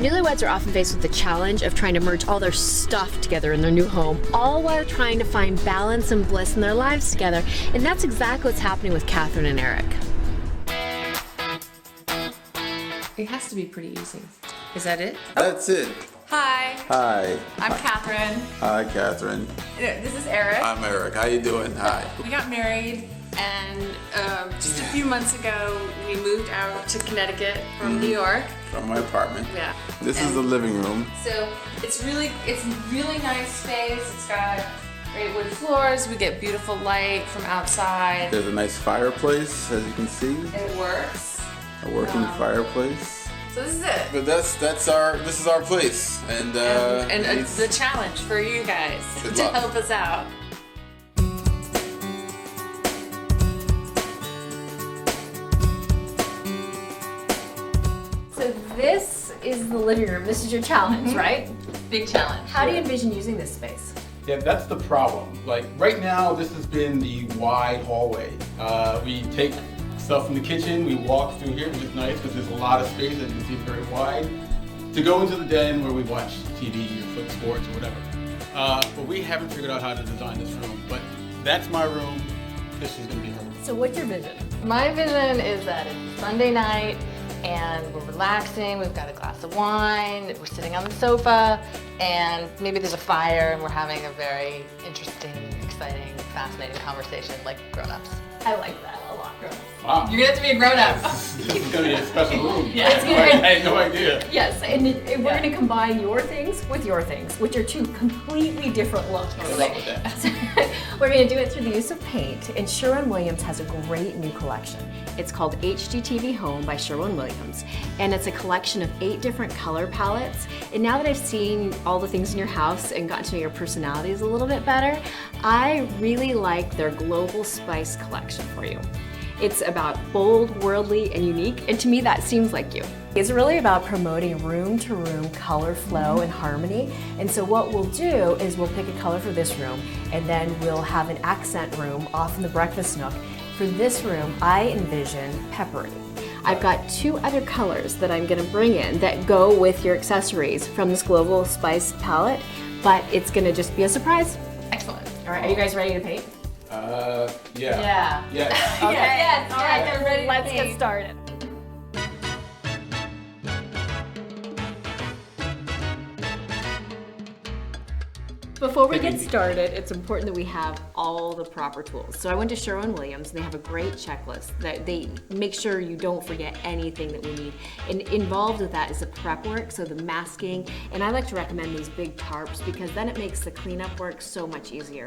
Newlyweds are often faced with the challenge of trying to merge all their stuff together in their new home, all while trying to find balance and bliss in their lives together. And that's exactly what's happening with Catherine and Eric. It has to be pretty easy. Is that it? That's it. Hi. Hi. I'm Catherine. Hi, Catherine. This is Eric. I'm Eric. How you doing? Hi. We got married, and just a few months ago, we moved out to Connecticut from New York. From my apartment. Yeah. This is the living room. So it's really nice space. It's got great wood floors. We get beautiful light from outside. There's a nice fireplace, as you can see. It works. A working fireplace. So this is it. But this is our place, and It's the challenge for you guys Good to luck. help us out. So this is the living room. This is your challenge, right? Big challenge. How do you envision using this space? Yeah, that's the problem. Like right now, this has been the wide hallway. We take stuff from the kitchen, we walk through here, which is nice because there's a lot of space, as you can see, it's very wide. To go into the den where we watch TV or flip sports or whatever. But we haven't figured out how to design this room. But that's my room. This is gonna be her room. So what's your vision? My vision is that it's Sunday night and we're relaxing, we've got a glass of wine, we're sitting on the sofa, and maybe there's a fire and we're having a very interesting, exciting, fascinating conversation like grown-ups. I like that a lot. Wow. You're gonna have to be a grown-up. This is gonna be a special room. Yeah, it's gonna I had no idea. Yes, and we're going to combine your things with your things, which are two completely different looks. Good luck with that. We're going to do it through the use of paint, and Sherwin-Williams has a great new collection. It's called HGTV Home by Sherwin-Williams, and it's a collection of 8 different color palettes. And now that I've seen all the things in your house and gotten to know your personalities a little bit better, I really like their Global Spice collection for you. It's about bold, worldly, and unique, and to me that seems like you. It's really about promoting room-to-room color flow and harmony, and so what we'll do is we'll pick a color for this room, and then we'll have an accent room off in the breakfast nook. For this room, I envision peppery. I've got 2 other colors that I'm gonna bring in that go with your accessories from this Global Spice palette, but it's gonna just be a surprise. Excellent. All right, are you guys ready to paint? Yeah. Yeah. Yeah. Okay. Yes, All right, they're ready to let's paint. get started. Before we get started, it's important that we have all the proper tools. So I went to Sherwin-Williams, and they have a great checklist that they make sure you don't forget anything that we need. And involved with that is the prep work, so the masking, and I like to recommend these big tarps because then it makes the cleanup work so much easier.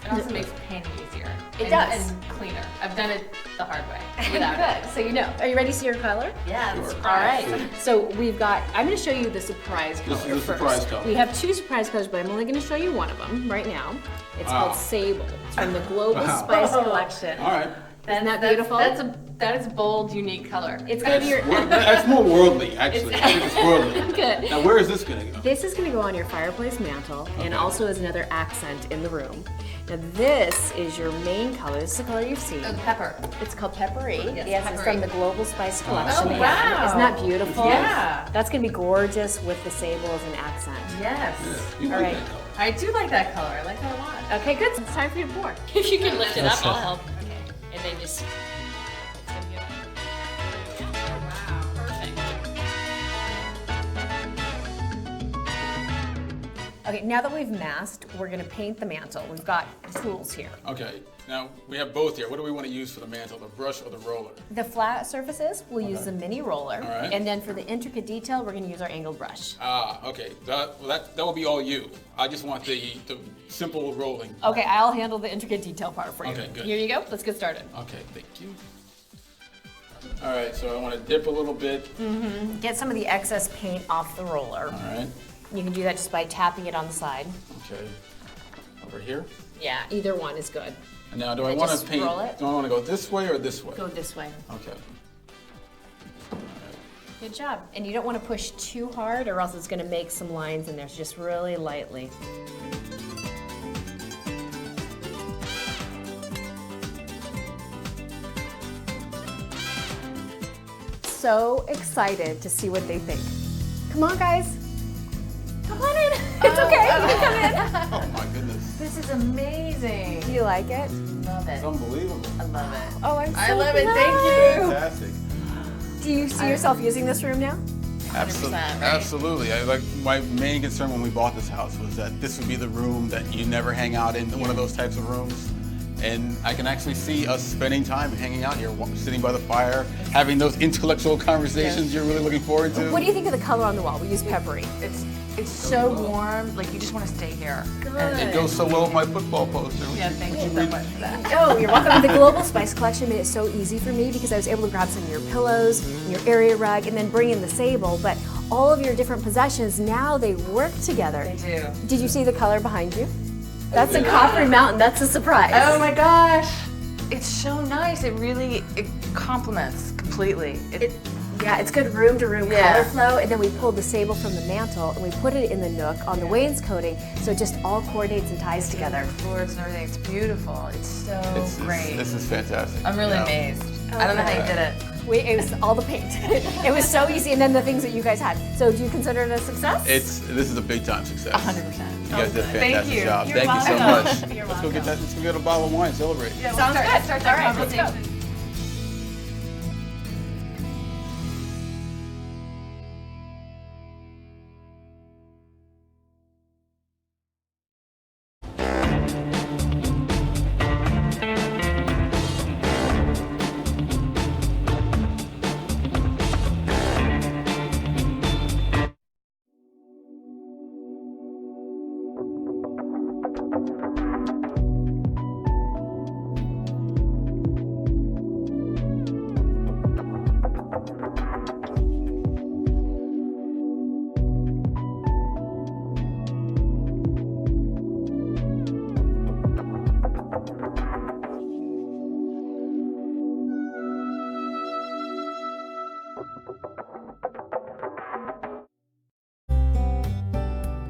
It also makes painting easier. It does. And cleaner. I've done it the hard way. Without it. Good, so you know. Are you ready to see your color? Yeah, Sure. All right, so we've got, I'm gonna show you the surprise color This is the first. surprise color. We have 2 surprise colors, but I'm only gonna show you one of them right now. It's Wow. called Sable. It's from the Global Wow. Spice collection. All right. Isn't that beautiful? That is bold, unique color. It's gonna be your, That's more worldly, actually. I think it's worldly. good. Now, where is this gonna go? This is gonna go on your fireplace mantle and also as another accent in the room. Now this is your main color. This is the color you've seen. Oh, pepper. It's called Peppery. Yes, It's peppery. from the Global Spice collection. Oh, again. wow. Isn't that beautiful? Yeah. That's gonna be gorgeous with the sable as an accent. Yes. You All like right. that color. I do like that color. I like that a lot. Okay, good. It's time for you to pour. If you can lift it up, I'll help. Okay. And then just. It's gonna be okay. Wow, perfect. Okay, now that we've masked, we're gonna paint the mantle. We've got tools here. Okay. Now, we have both here. What do we want to use for the mantle, the brush or the roller? The flat surfaces, we'll use the mini roller. All right. And then for the intricate detail, we're gonna use our angled brush. Ah, okay. That will be all you. I just want the simple rolling. Okay, I'll handle the intricate detail part for you. Okay, good. Here you go, let's get started. Okay, thank you. All right, so I want to dip a little bit. Get some of the excess paint off the roller. All right. You can do that just by tapping it on the side. Okay. Over here. Yeah, either one is good. And now, do I And want just to paint? roll it. Do I want to go this way or this way? Go this way. Okay. Good job. And you don't want to push too hard or else it's going to make some lines in there, so just really lightly. So excited to see what they think. Come on, guys. Come on in. It's okay. You can come in. Oh my goodness. This is amazing. Do you like it? Love it. It's unbelievable. I love it. Oh, I'm so I love it. glad. Thank you. Fantastic. Do you see yourself using this room now? 100%. right? Absolutely. My main concern when we bought this house was that this would be the room that you never hang out in, one of those types of rooms. And I can actually see us spending time hanging out here, sitting by the fire, having those intellectual conversations you're really looking forward to. What do you think of the color on the wall? We use peppery. It's so warm. Like you just want to stay here. It goes so well with my football poster. Yeah, thank you so much for that. Oh, you're welcome. The Global Spice Collection made it so easy for me because I was able to grab some of your pillows, and your area rug, and then bring in the sable. But all of your different possessions, now they work together. They do. Did you see the color behind you? That's a Copper Mountain. That's a surprise. Oh my gosh. It's so nice. It complements completely. Yeah, it's good room-to-room Yeah. color flow, and then we pulled the sable from the mantle and we put it in the nook on the wainscoting, so it just all coordinates and ties together. Floors and everything. It's beautiful. It's so great. This is fantastic. I'm really amazed. I don't know how you did it. It was all the paint. It was so easy, and then the things that you guys had. So do you consider it a success? This is a big time success. 100%. You guys did a Thank fantastic you. job. You're Thank you so welcome. much. You're Let's go get a bottle of wine and celebrate. Yeah, Sounds good. Let's start that All right, let's go. conversation.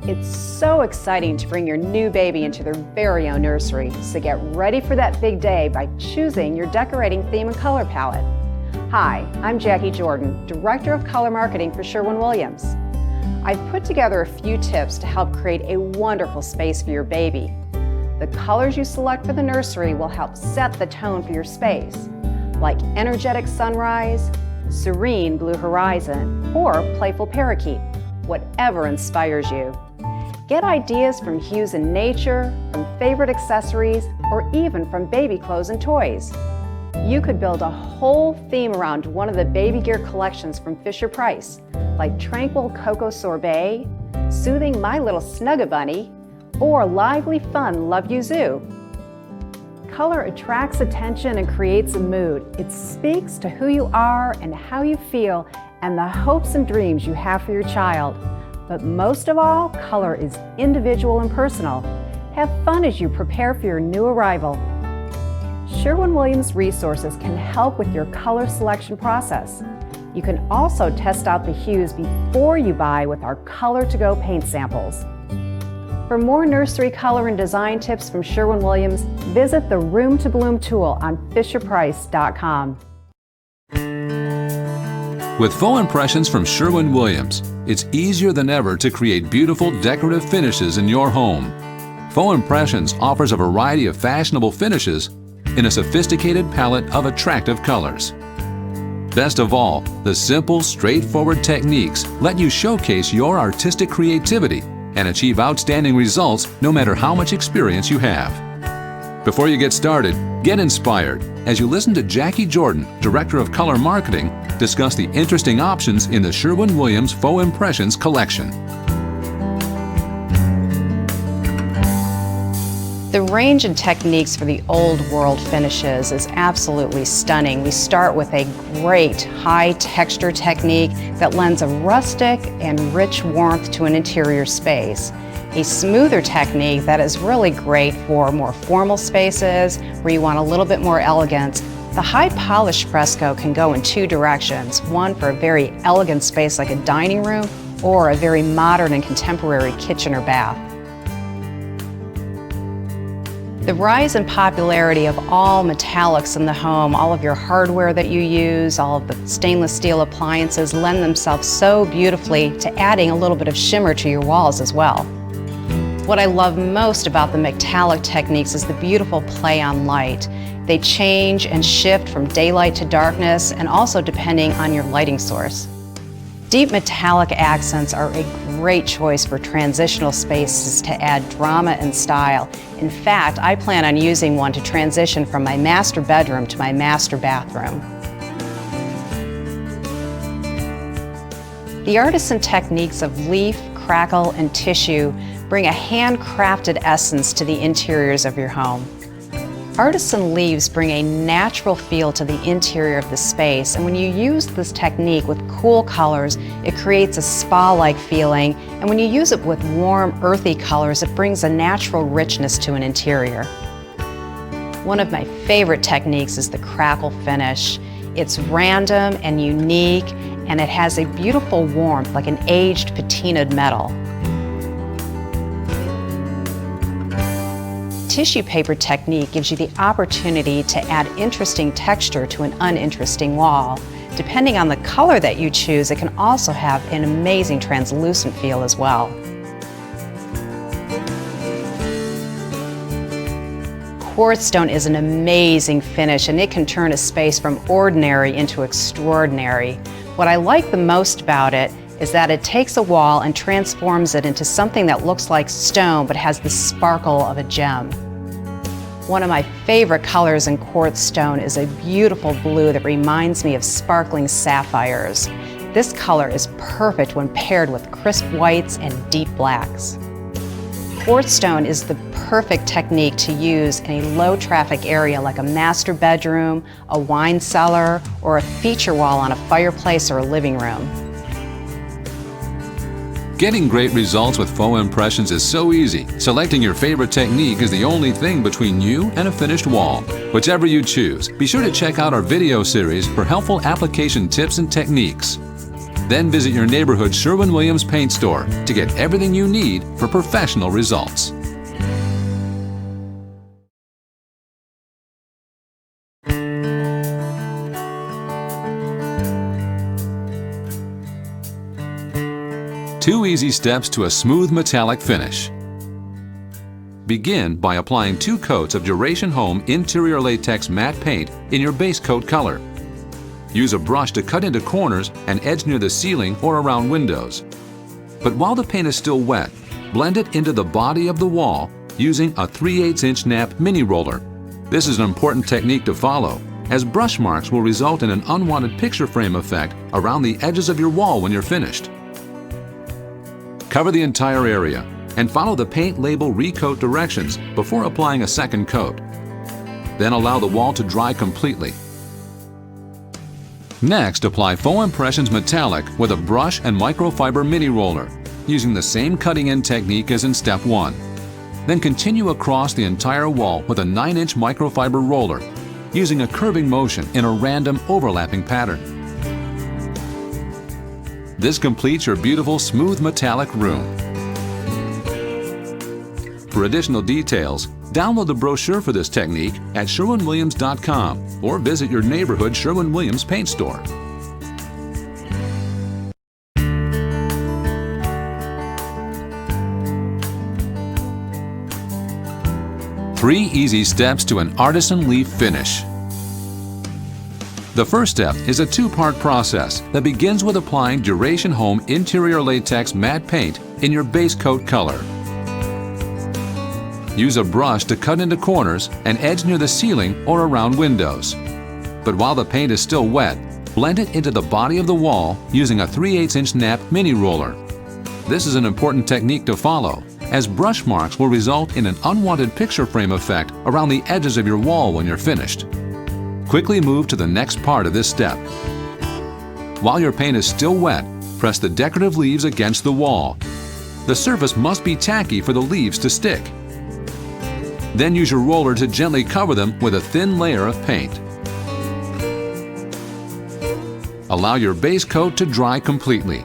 It's so exciting to bring your new baby into their very own nursery, so get ready for that big day by choosing your decorating theme and color palette. Hi, I'm Jackie Jordan, Director of Color Marketing for Sherwin-Williams. I've put together a few tips to help create a wonderful space for your baby. The colors you select for the nursery will help set the tone for your space, like energetic sunrise, serene blue horizon, or playful parakeet, whatever inspires you. Get ideas from hues in nature, from favorite accessories, or even from baby clothes and toys. You could build a whole theme around one of the baby gear collections from Fisher-Price, like Tranquil Cocoa Sorbet, Soothing My Little Snug-a-Bunny, or Lively Fun Love You Zoo. Color attracts attention and creates a mood. It speaks to who you are and how you feel and the hopes and dreams you have for your child. But most of all, color is individual and personal. Have fun as you prepare for your new arrival. Sherwin-Williams resources can help with your color selection process. You can also test out the hues before you buy with our Color to Go paint samples. For more nursery color and design tips from Sherwin-Williams, visit the Room to Bloom tool on FisherPrice.com. With faux impressions from Sherwin-Williams, it's easier than ever to create beautiful decorative finishes in your home. Faux Impressions offers a variety of fashionable finishes in a sophisticated palette of attractive colors. Best of all, the simple, straightforward techniques let you showcase your artistic creativity and achieve outstanding results no matter how much experience you have. Before you get started, get inspired as you listen to Jackie Jordan, Director of Color Marketing, discuss the interesting options in the Sherwin-Williams Faux Impressions collection. The range and techniques for the old world finishes is absolutely stunning. We start with a great high texture technique that lends a rustic and rich warmth to an interior space. A smoother technique that is really great for more formal spaces where you want a little bit more elegance. The high polished fresco can go in two directions, one for a very elegant space like a dining room or a very modern and contemporary kitchen or bath. The rise in popularity of all metallics in the home, all of your hardware that you use, all of the stainless steel appliances lend themselves so beautifully to adding a little bit of shimmer to your walls as well. What I love most about the metallic techniques is the beautiful play on light. They change and shift from daylight to darkness and also depending on your lighting source. Deep metallic accents are a great choice for transitional spaces to add drama and style. In fact, I plan on using one to transition from my master bedroom to my master bathroom. The artisan techniques of leaf, crackle, and tissue bring a handcrafted essence to the interiors of your home. Artisan leaves bring a natural feel to the interior of the space, and when you use this technique with cool colors, it creates a spa-like feeling, and when you use it with warm, earthy colors, it brings a natural richness to an interior. One of my favorite techniques is the crackle finish. It's random and unique, and it has a beautiful warmth like an aged patinaed metal. Tissue paper technique gives you the opportunity to add interesting texture to an uninteresting wall. Depending on the color that you choose, it can also have an amazing translucent feel as well. Quartz stone is an amazing finish, and it can turn a space from ordinary into extraordinary. What I like the most about it is that it takes a wall and transforms it into something that looks like stone but has the sparkle of a gem. One of my favorite colors in quartz stone is a beautiful blue that reminds me of sparkling sapphires. This color is perfect when paired with crisp whites and deep blacks. Quartz stone is the perfect technique to use in a low traffic area like a master bedroom, a wine cellar, or a feature wall on a fireplace or a living room. Getting great results with faux impressions is so easy. Selecting your favorite technique is the only thing between you and a finished wall. Whichever you choose, be sure to check out our video series for helpful application tips and techniques. Then visit your neighborhood Sherwin-Williams paint store to get everything you need for professional results. Two easy steps to a smooth metallic finish. Begin by applying 2 coats of Duration Home Interior Latex Matte Paint in your base coat color. Use a brush to cut into corners and edge near the ceiling or around windows. But while the paint is still wet, blend it into the body of the wall using a 3/8" nap mini roller. This is an important technique to follow, as brush marks will result in an unwanted picture frame effect around the edges of your wall when you're finished. Cover the entire area and follow the paint label recoat directions before applying a second coat. Then allow the wall to dry completely. Next, apply Faux Impressions Metallic with a brush and microfiber mini roller, using the same cutting-in technique as in Step 1. Then continue across the entire wall with a 9" microfiber roller, using a curving motion in a random overlapping pattern. This completes your beautiful smooth metallic room. For additional details, download the brochure for this technique at Sherwin-Williams.com or visit your neighborhood Sherwin-Williams paint store. Three easy steps to an artisan leaf finish. The first step is a 2-part process that begins with applying Duration Home Interior Latex Matte Paint in your base coat color. Use a brush to cut into corners and edge near the ceiling or around windows. But while the paint is still wet, blend it into the body of the wall using a 3/8" nap mini roller. This is an important technique to follow, as brush marks will result in an unwanted picture frame effect around the edges of your wall when you're finished. Quickly move to the next part of this step. While your paint is still wet, press the decorative leaves against the wall. The surface must be tacky for the leaves to stick. Then use your roller to gently cover them with a thin layer of paint. Allow your base coat to dry completely.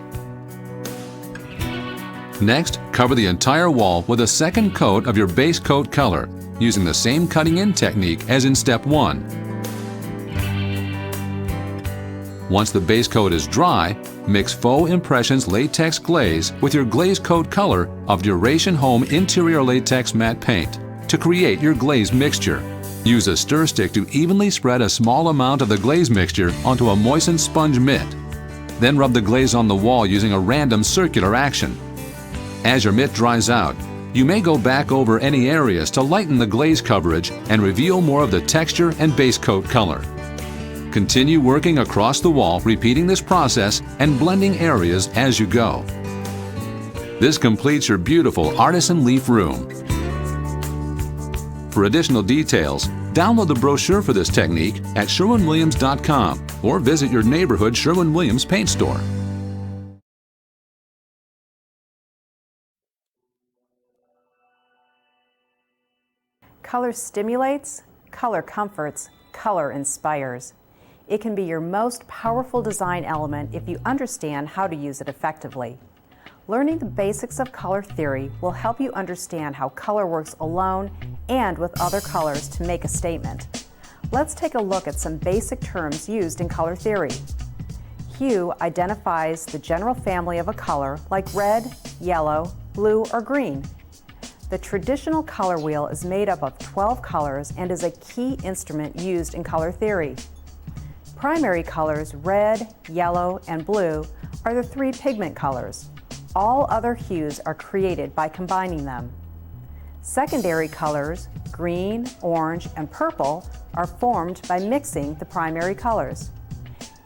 Next, cover the entire wall with a second coat of your base coat color, using the same cutting-in technique as in step 1. Once the base coat is dry, mix Faux Impressions latex glaze with your glaze coat color of Duration Home Interior Latex Matte Paint to create your glaze mixture. Use a stir stick to evenly spread a small amount of the glaze mixture onto a moistened sponge mitt. Then rub the glaze on the wall using a random circular action. As your mitt dries out, you may go back over any areas to lighten the glaze coverage and reveal more of the texture and base coat color. Continue working across the wall, repeating this process and blending areas as you go. This completes your beautiful artisan leaf room. For additional details, download the brochure for this technique at Sherwin-Williams.com or visit your neighborhood Sherwin-Williams paint store. Color stimulates, color comforts, color inspires. It can be your most powerful design element if you understand how to use it effectively. Learning the basics of color theory will help you understand how color works alone and with other colors to make a statement. Let's take a look at some basic terms used in color theory. Hue identifies the general family of a color like red, yellow, blue, or green. The traditional color wheel is made up of 12 colors and is a key instrument used in color theory. Primary colors, red, yellow, and blue, are the 3 pigment colors. All other hues are created by combining them. Secondary colors, green, orange, and purple, are formed by mixing the primary colors.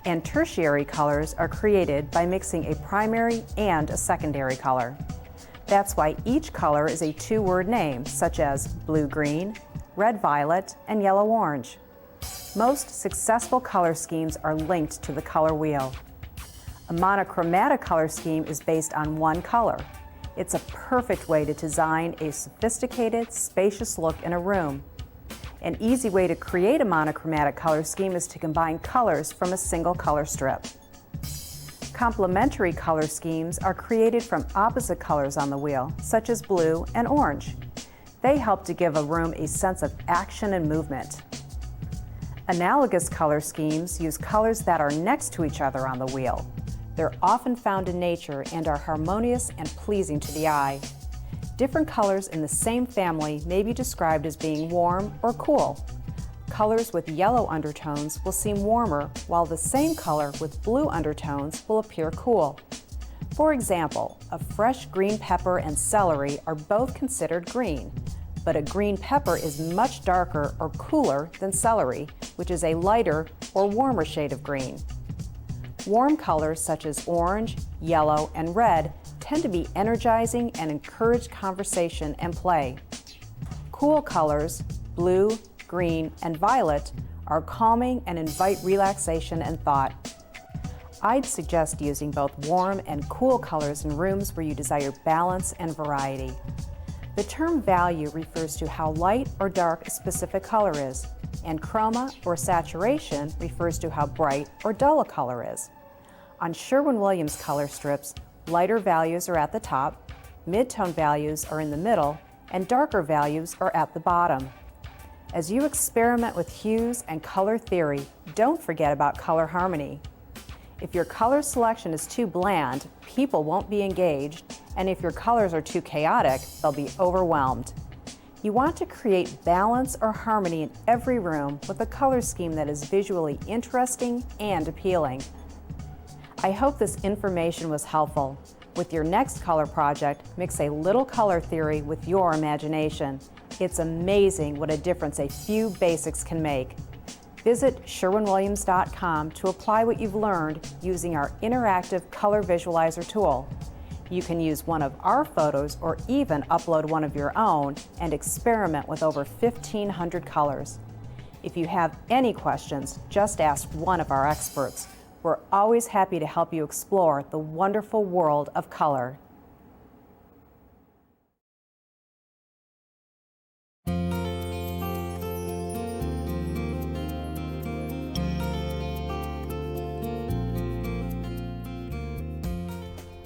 And tertiary colors are created by mixing a primary and a secondary color. That's why each color is a 2-word name, such as blue-green, red-violet, and yellow-orange. Most successful color schemes are linked to the color wheel. A monochromatic color scheme is based on one color. It's a perfect way to design a sophisticated, spacious look in a room. An easy way to create a monochromatic color scheme is to combine colors from a single color strip. Complementary color schemes are created from opposite colors on the wheel, such as blue and orange. They help to give a room a sense of action and movement. Analogous color schemes use colors that are next to each other on the wheel. They're often found in nature and are harmonious and pleasing to the eye. Different colors in the same family may be described as being warm or cool. Colors with yellow undertones will seem warmer, while the same color with blue undertones will appear cool. For example, a fresh green pepper and celery are both considered green, but a green pepper is much darker or cooler than celery, which is a lighter or warmer shade of green. Warm colors such as orange, yellow, and red tend to be energizing and encourage conversation and play. Cool colors, blue, green, and violet, are calming and invite relaxation and thought. I'd suggest using both warm and cool colors in rooms where you desire balance and variety. The term value refers to how light or dark a specific color is, and chroma or saturation refers to how bright or dull a color is. On Sherwin-Williams color strips, lighter values are at the top, mid-tone values are in the middle, and darker values are at the bottom. As you experiment with hues and color theory, don't forget about color harmony. If your color selection is too bland, people won't be engaged, and if your colors are too chaotic, they'll be overwhelmed. You want to create balance or harmony in every room with a color scheme that is visually interesting and appealing. I hope this information was helpful. With your next color project, mix a little color theory with your imagination. It's amazing what a difference a few basics can make. Visit Sherwin-Williams.com to apply what you've learned using our interactive color visualizer tool. You can use one of our photos or even upload one of your own and experiment with over 1,500 colors. If you have any questions, just ask one of our experts. We're always happy to help you explore the wonderful world of color.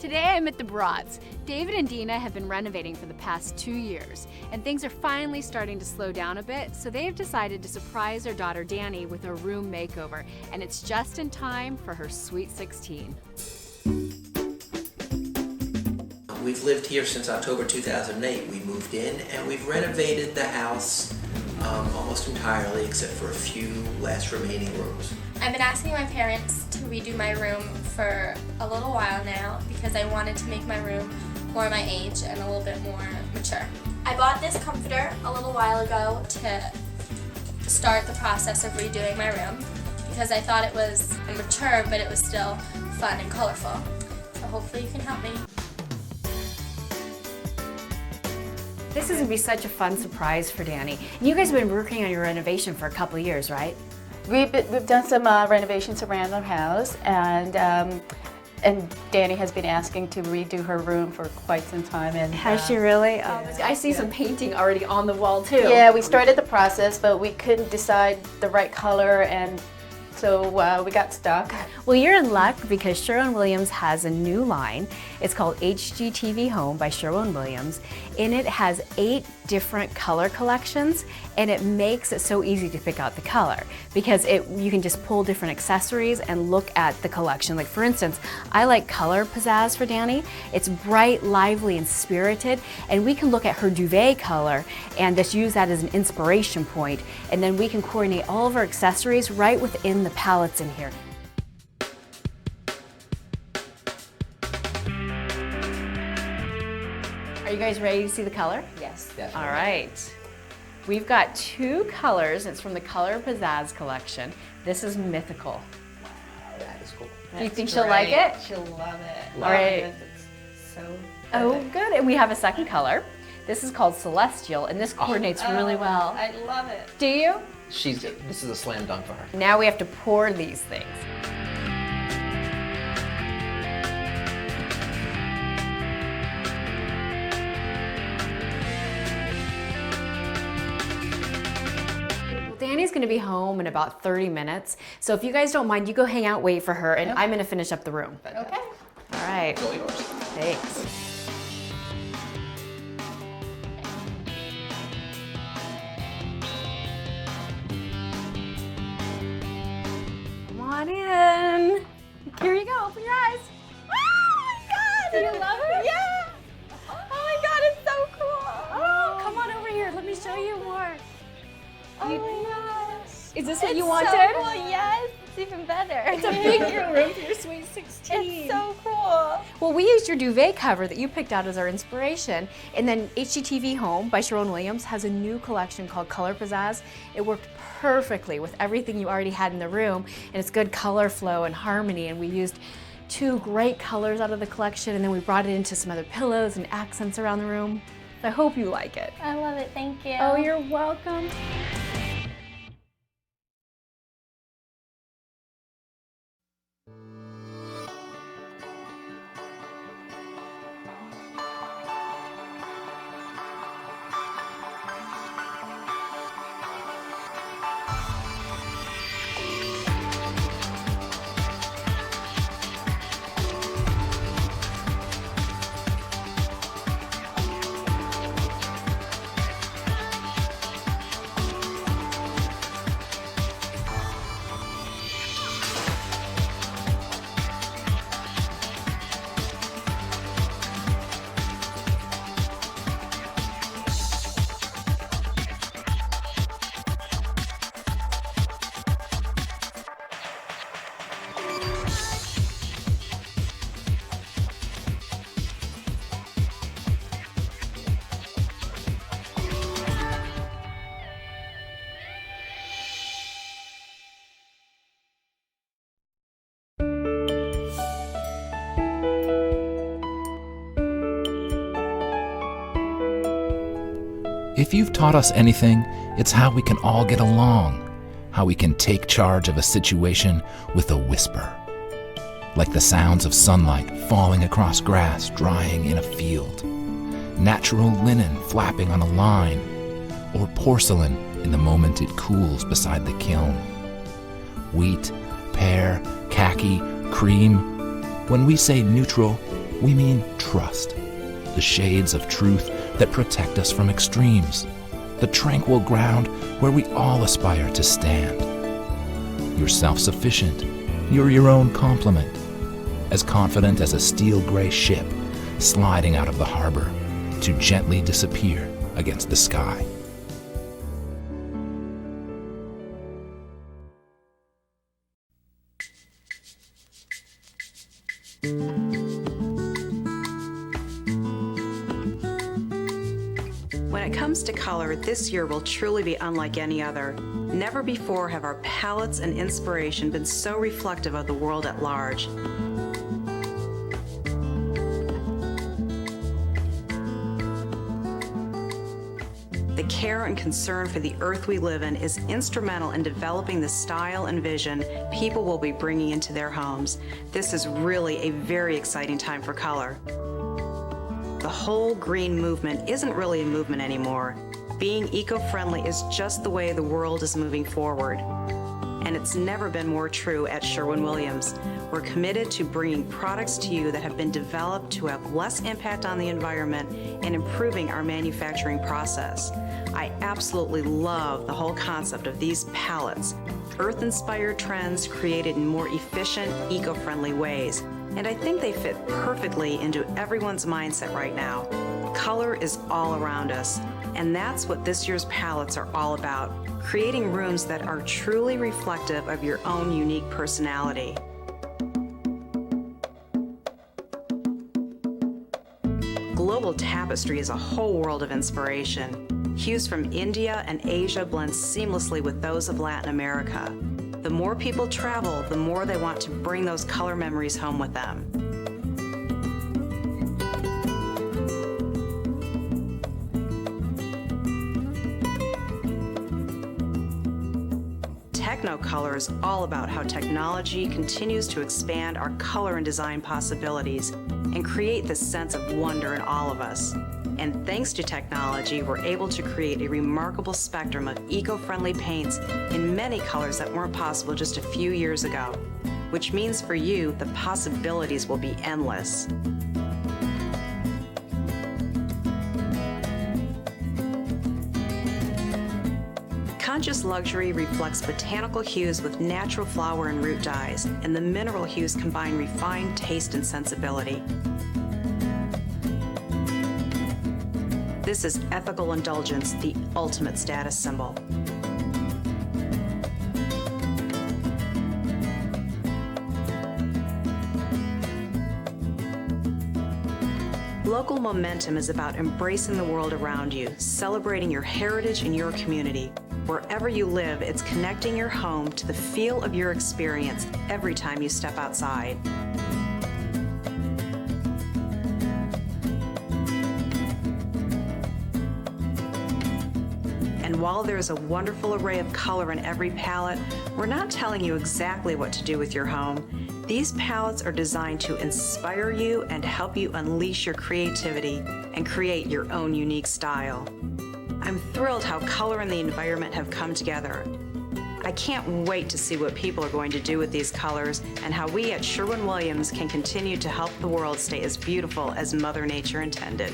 Today I'm at the Broads. David and Dina have been renovating for the past 2 years, and things are finally starting to slow down a bit, so they have decided to surprise their daughter Dani with a room makeover, and it's just in time for her Sweet 16. We've lived here since October 2008. We moved in and we've renovated the house almost entirely except for a few last remaining rooms. I've been asking my parents to redo my room for a little while now because I wanted to make my room more my age and a little bit more mature. I bought this comforter a little while ago to start the process of redoing my room because I thought it was mature but it was still fun and colorful. So hopefully you can help me. This is going to be such a fun surprise for Dani. You guys have been working on your renovation for a couple of years, right? We've done some renovations around our house, and Dani has been asking to redo her room for quite some time. And Has she really? I see some painting already on the wall too. Yeah, we started the process, but we couldn't decide the right color, and so we got stuck. Well, you're in luck because Sherwin-Williams has a new line. It's called HGTV Home by Sherwin-Williams. In it has 8 different color collections, and it makes it so easy to pick out the color because you can just pull different accessories and look at the collection. Like for instance, I like color pizzazz for Dani. It's bright, lively, and spirited, and we can look at her duvet color and just use that as an inspiration point, and then we can coordinate all of our accessories right within the palettes in here. Are you guys ready to see the color? Yes. Definitely. All right. We've got 2 colors. It's from the Color Pizzazz collection. This is Mythical. That is cool. Do you think she'll like it? She'll love it. All right. It's so Oh, good. And we have a second color. This is called Celestial, and this coordinates really well. I love it. Do you? This is a slam dunk for her. Now we have to pour these things. Dani's gonna be home in about 30 minutes. So if you guys don't mind, you go hang out, wait for her, and I'm gonna finish up the room. Okay. All right. It's all yours. Thanks. Come on in. Here you go, open your eyes. Oh my God, do you love it? Yeah. Oh my God, it's so cool. Oh, come on over here, let me show you more. Oh my gosh. Is this what you It's wanted? so cool. Yes, it's even better. It's a bigger room for your Sweet 16. It's so cool. Well, we used your duvet cover that you picked out as our inspiration, and then HGTV Home by Sherwin-Williams has a new collection called Color Pizzazz. It worked perfectly with everything you already had in the room, and it's good color flow and harmony, and we used 2 great colors out of the collection, and then we brought it into some other pillows and accents around the room. I hope you like it. I love it, thank you. Oh, you're welcome. If you've taught us anything, it's how we can all get along, how we can take charge of a situation with a whisper. Like the sounds of sunlight falling across grass drying in a field, natural linen flapping on a line, or porcelain in the moment it cools beside the kiln. Wheat, pear, khaki, cream. When we say neutral, We mean trust. The shades of truth that protect us from extremes. The tranquil ground where we all aspire to stand. You're self-sufficient. You're your own complement. As confident as a steel gray ship sliding out of the harbor to gently disappear against the sky. When it comes to color, this year will truly be unlike any other. Never before have our palettes and inspiration been so reflective of the world at large. The care and concern for the earth we live in is instrumental in developing the style and vision people will be bringing into their homes. This is really a very exciting time for color. The whole green movement isn't really a movement anymore. Being eco-friendly is just the way the world is moving forward. And it's never been more true at Sherwin-Williams. We're committed to bringing products to you that have been developed to have less impact on the environment and improving our manufacturing process. I absolutely love the whole concept of these palettes, earth-inspired trends created in more efficient, eco-friendly ways. And I think they fit perfectly into everyone's mindset right now. Color is all around us, and that's what this year's palettes are all about, creating rooms that are truly reflective of your own unique personality. Global tapestry is a whole world of inspiration. Hues from India and Asia blend seamlessly with those of Latin America. The more people travel, the more they want to bring those color memories home with them. Technocolor is all about how technology continues to expand our color and design possibilities and create this sense of wonder in all of us. And thanks to technology, we're able to create a remarkable spectrum of eco-friendly paints in many colors that weren't possible just a few years ago, which means for you, the possibilities will be endless. Conscious luxury reflects botanical hues with natural flower and root dyes, and the mineral hues combine refined taste and sensibility. This is ethical indulgence, the ultimate status symbol. Local momentum is about embracing the world around you, celebrating your heritage and your community. Wherever you live, it's connecting your home to the feel of your experience every time you step outside. And while there's a wonderful array of color in every palette, we're not telling you exactly what to do with your home. These palettes are designed to inspire you and help you unleash your creativity and create your own unique style. I'm thrilled how color and the environment have come together. I can't wait to see what people are going to do with these colors and how we at Sherwin-Williams can continue to help the world stay as beautiful as Mother Nature intended.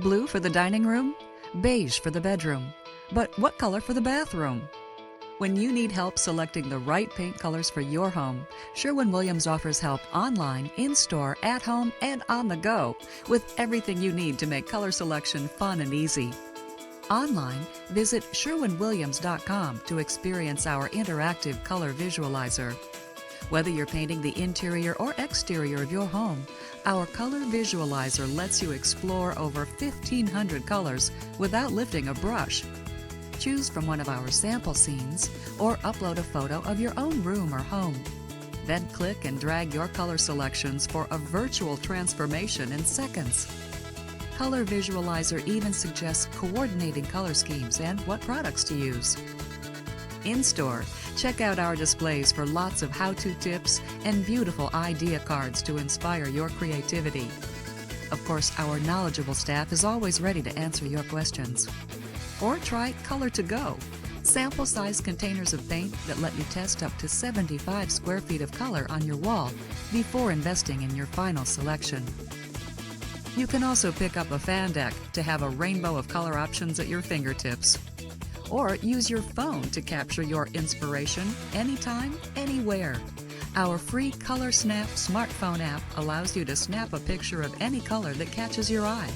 Blue for the dining room, beige for the bedroom. But what color for the bathroom? When you need help selecting the right paint colors for your home, Sherwin-Williams offers help online, in-store, at home, and on the go, with everything you need to make color selection fun and easy. Online, visit Sherwin-Williams.com to experience our interactive color visualizer. Whether you're painting the interior or exterior of your home, our color visualizer lets you explore over 1,500 colors without lifting a brush. Choose from one of our sample scenes or upload a photo of your own room or home. Then click and drag your color selections for a virtual transformation in seconds. Color Visualizer even suggests coordinating color schemes and what products to use. In-store, check out our displays for lots of how-to tips and beautiful idea cards to inspire your creativity. Of course, our knowledgeable staff is always ready to answer your questions. Or try Color to Go, sample-sized containers of paint that let you test up to 75 square feet of color on your wall before investing in your final selection. You can also pick up a fan deck to have a rainbow of color options at your fingertips. Or use your phone to capture your inspiration anytime, anywhere. Our free Color Snap smartphone app allows you to snap a picture of any color that catches your eye.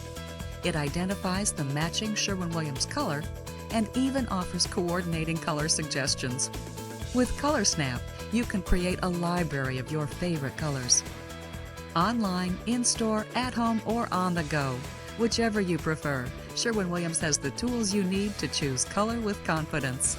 It identifies the matching Sherwin-Williams color and even offers coordinating color suggestions. With Color Snap, you can create a library of your favorite colors. Online, in-store, at home, or on the go, whichever you prefer, Sherwin-Williams has the tools you need to choose color with confidence.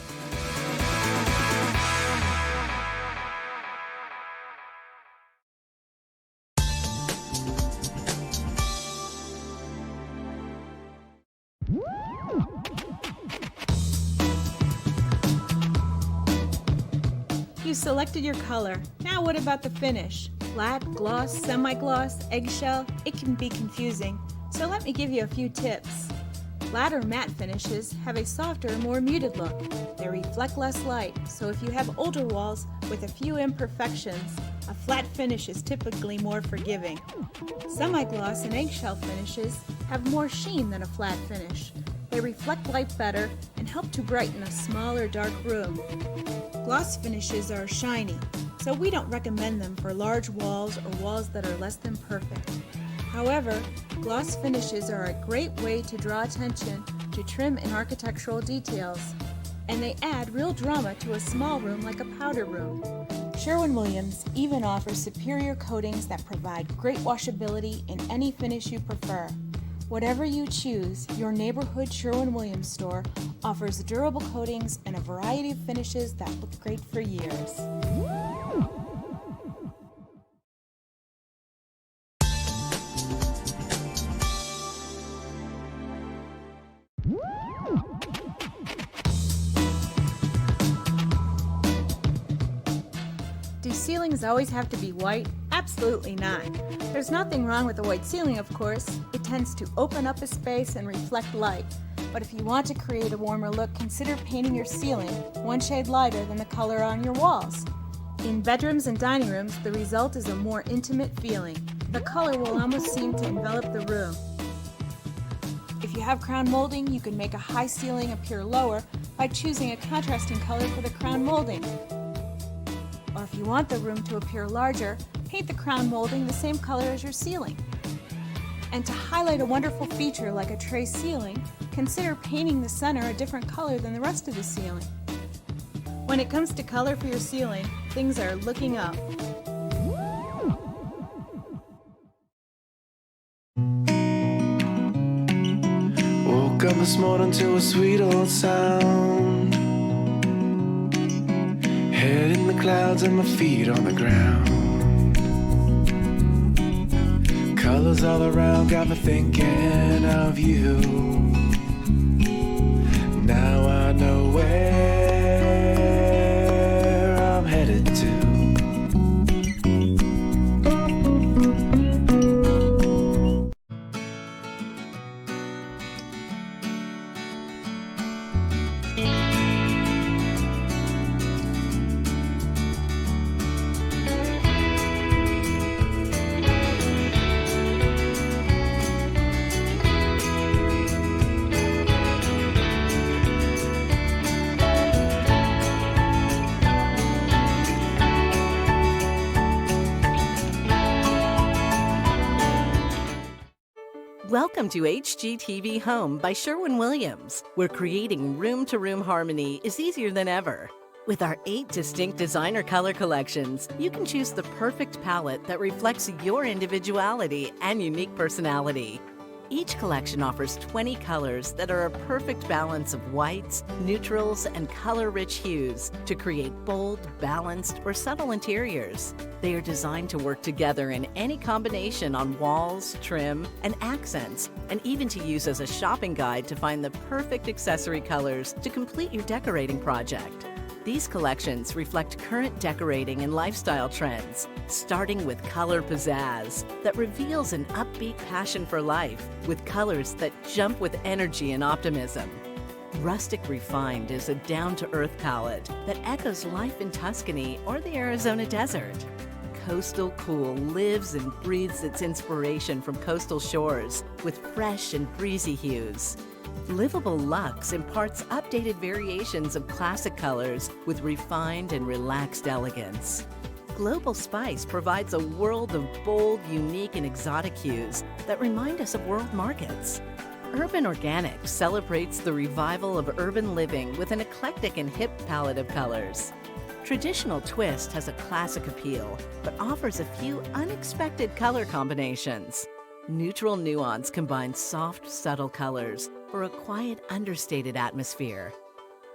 You selected your color. Now what about the finish? Flat, gloss, semi-gloss, eggshell? It can be confusing. So let me give you a few tips. Flat or matte finishes have a softer, more muted look. They reflect less light, so if you have older walls with a few imperfections, a flat finish is typically more forgiving. Semi-gloss and eggshell finishes have more sheen than a flat finish. They reflect light better and help to brighten a small or dark room. Gloss finishes are shiny, so we don't recommend them for large walls or walls that are less than perfect. However, gloss finishes are a great way to draw attention to trim and architectural details, and they add real drama to a small room like a powder room. Sherwin-Williams even offers superior coatings that provide great washability in any finish you prefer. Whatever you choose, your neighborhood Sherwin-Williams store offers durable coatings and a variety of finishes that look great for years. Do ceilings always have to be white? Absolutely not. There's nothing wrong with a white ceiling, of course. It tends to open up a space and reflect light. But if you want to create a warmer look, consider painting your ceiling one shade lighter than the color on your walls. In bedrooms and dining rooms, the result is a more intimate feeling. The color will almost seem to envelop the room. If you have crown molding, you can make a high ceiling appear lower by choosing a contrasting color for the crown molding. Or if you want the room to appear larger, paint the crown molding the same color as your ceiling. And to highlight a wonderful feature like a tray ceiling, consider painting the center a different color than the rest of the ceiling. When it comes to color for your ceiling, things are looking up. Woke up this morning to a sweet old sound. Head in the clouds and my feet on the ground. Colors all around got me thinking of you. Now I know where I'm headed to. Welcome to HGTV Home by Sherwin-Williams, where creating room-to-room harmony is easier than ever. With our 8 distinct designer color collections, you can choose the perfect palette that reflects your individuality and unique personality. Each collection offers 20 colors that are a perfect balance of whites, neutrals, and color-rich hues to create bold, balanced, or subtle interiors. They are designed to work together in any combination on walls, trim, and accents, and even to use as a shopping guide to find the perfect accessory colors to complete your decorating project. These collections reflect current decorating and lifestyle trends, starting with color pizzazz that reveals an upbeat passion for life with colors that jump with energy and optimism. Rustic Refined is a down-to-earth palette that echoes life in Tuscany or the Arizona desert. Coastal Cool lives and breathes its inspiration from coastal shores with fresh and breezy hues. Livable Luxe imparts updated variations of classic colors with refined and relaxed elegance. Global Spice provides a world of bold, unique, and exotic hues that remind us of world markets. Urban Organic celebrates the revival of urban living with an eclectic and hip palette of colors. Traditional Twist has a classic appeal, but offers a few unexpected color combinations. Neutral Nuance combines soft, subtle colors for a quiet, understated atmosphere.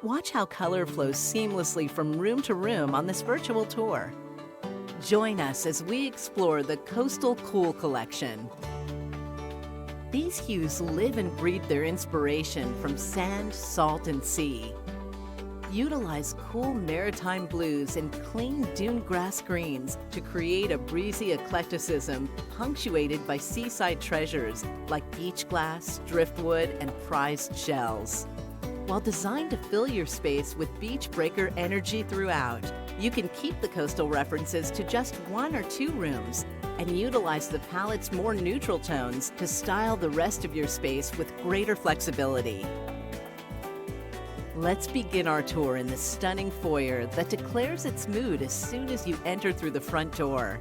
Watch how color flows seamlessly from room to room on this virtual tour. Join us as we explore the Coastal Cool collection. These hues live and breathe their inspiration from sand, salt, and sea. Utilize cool maritime blues and clean dune grass greens to create a breezy eclecticism punctuated by seaside treasures like beach glass, driftwood, and prized shells. While designed to fill your space with beach breaker energy throughout, you can keep the coastal references to just 1 or 2 rooms and utilize the palette's more neutral tones to style the rest of your space with greater flexibility. Let's begin our tour in the stunning foyer that declares its mood as soon as you enter through the front door.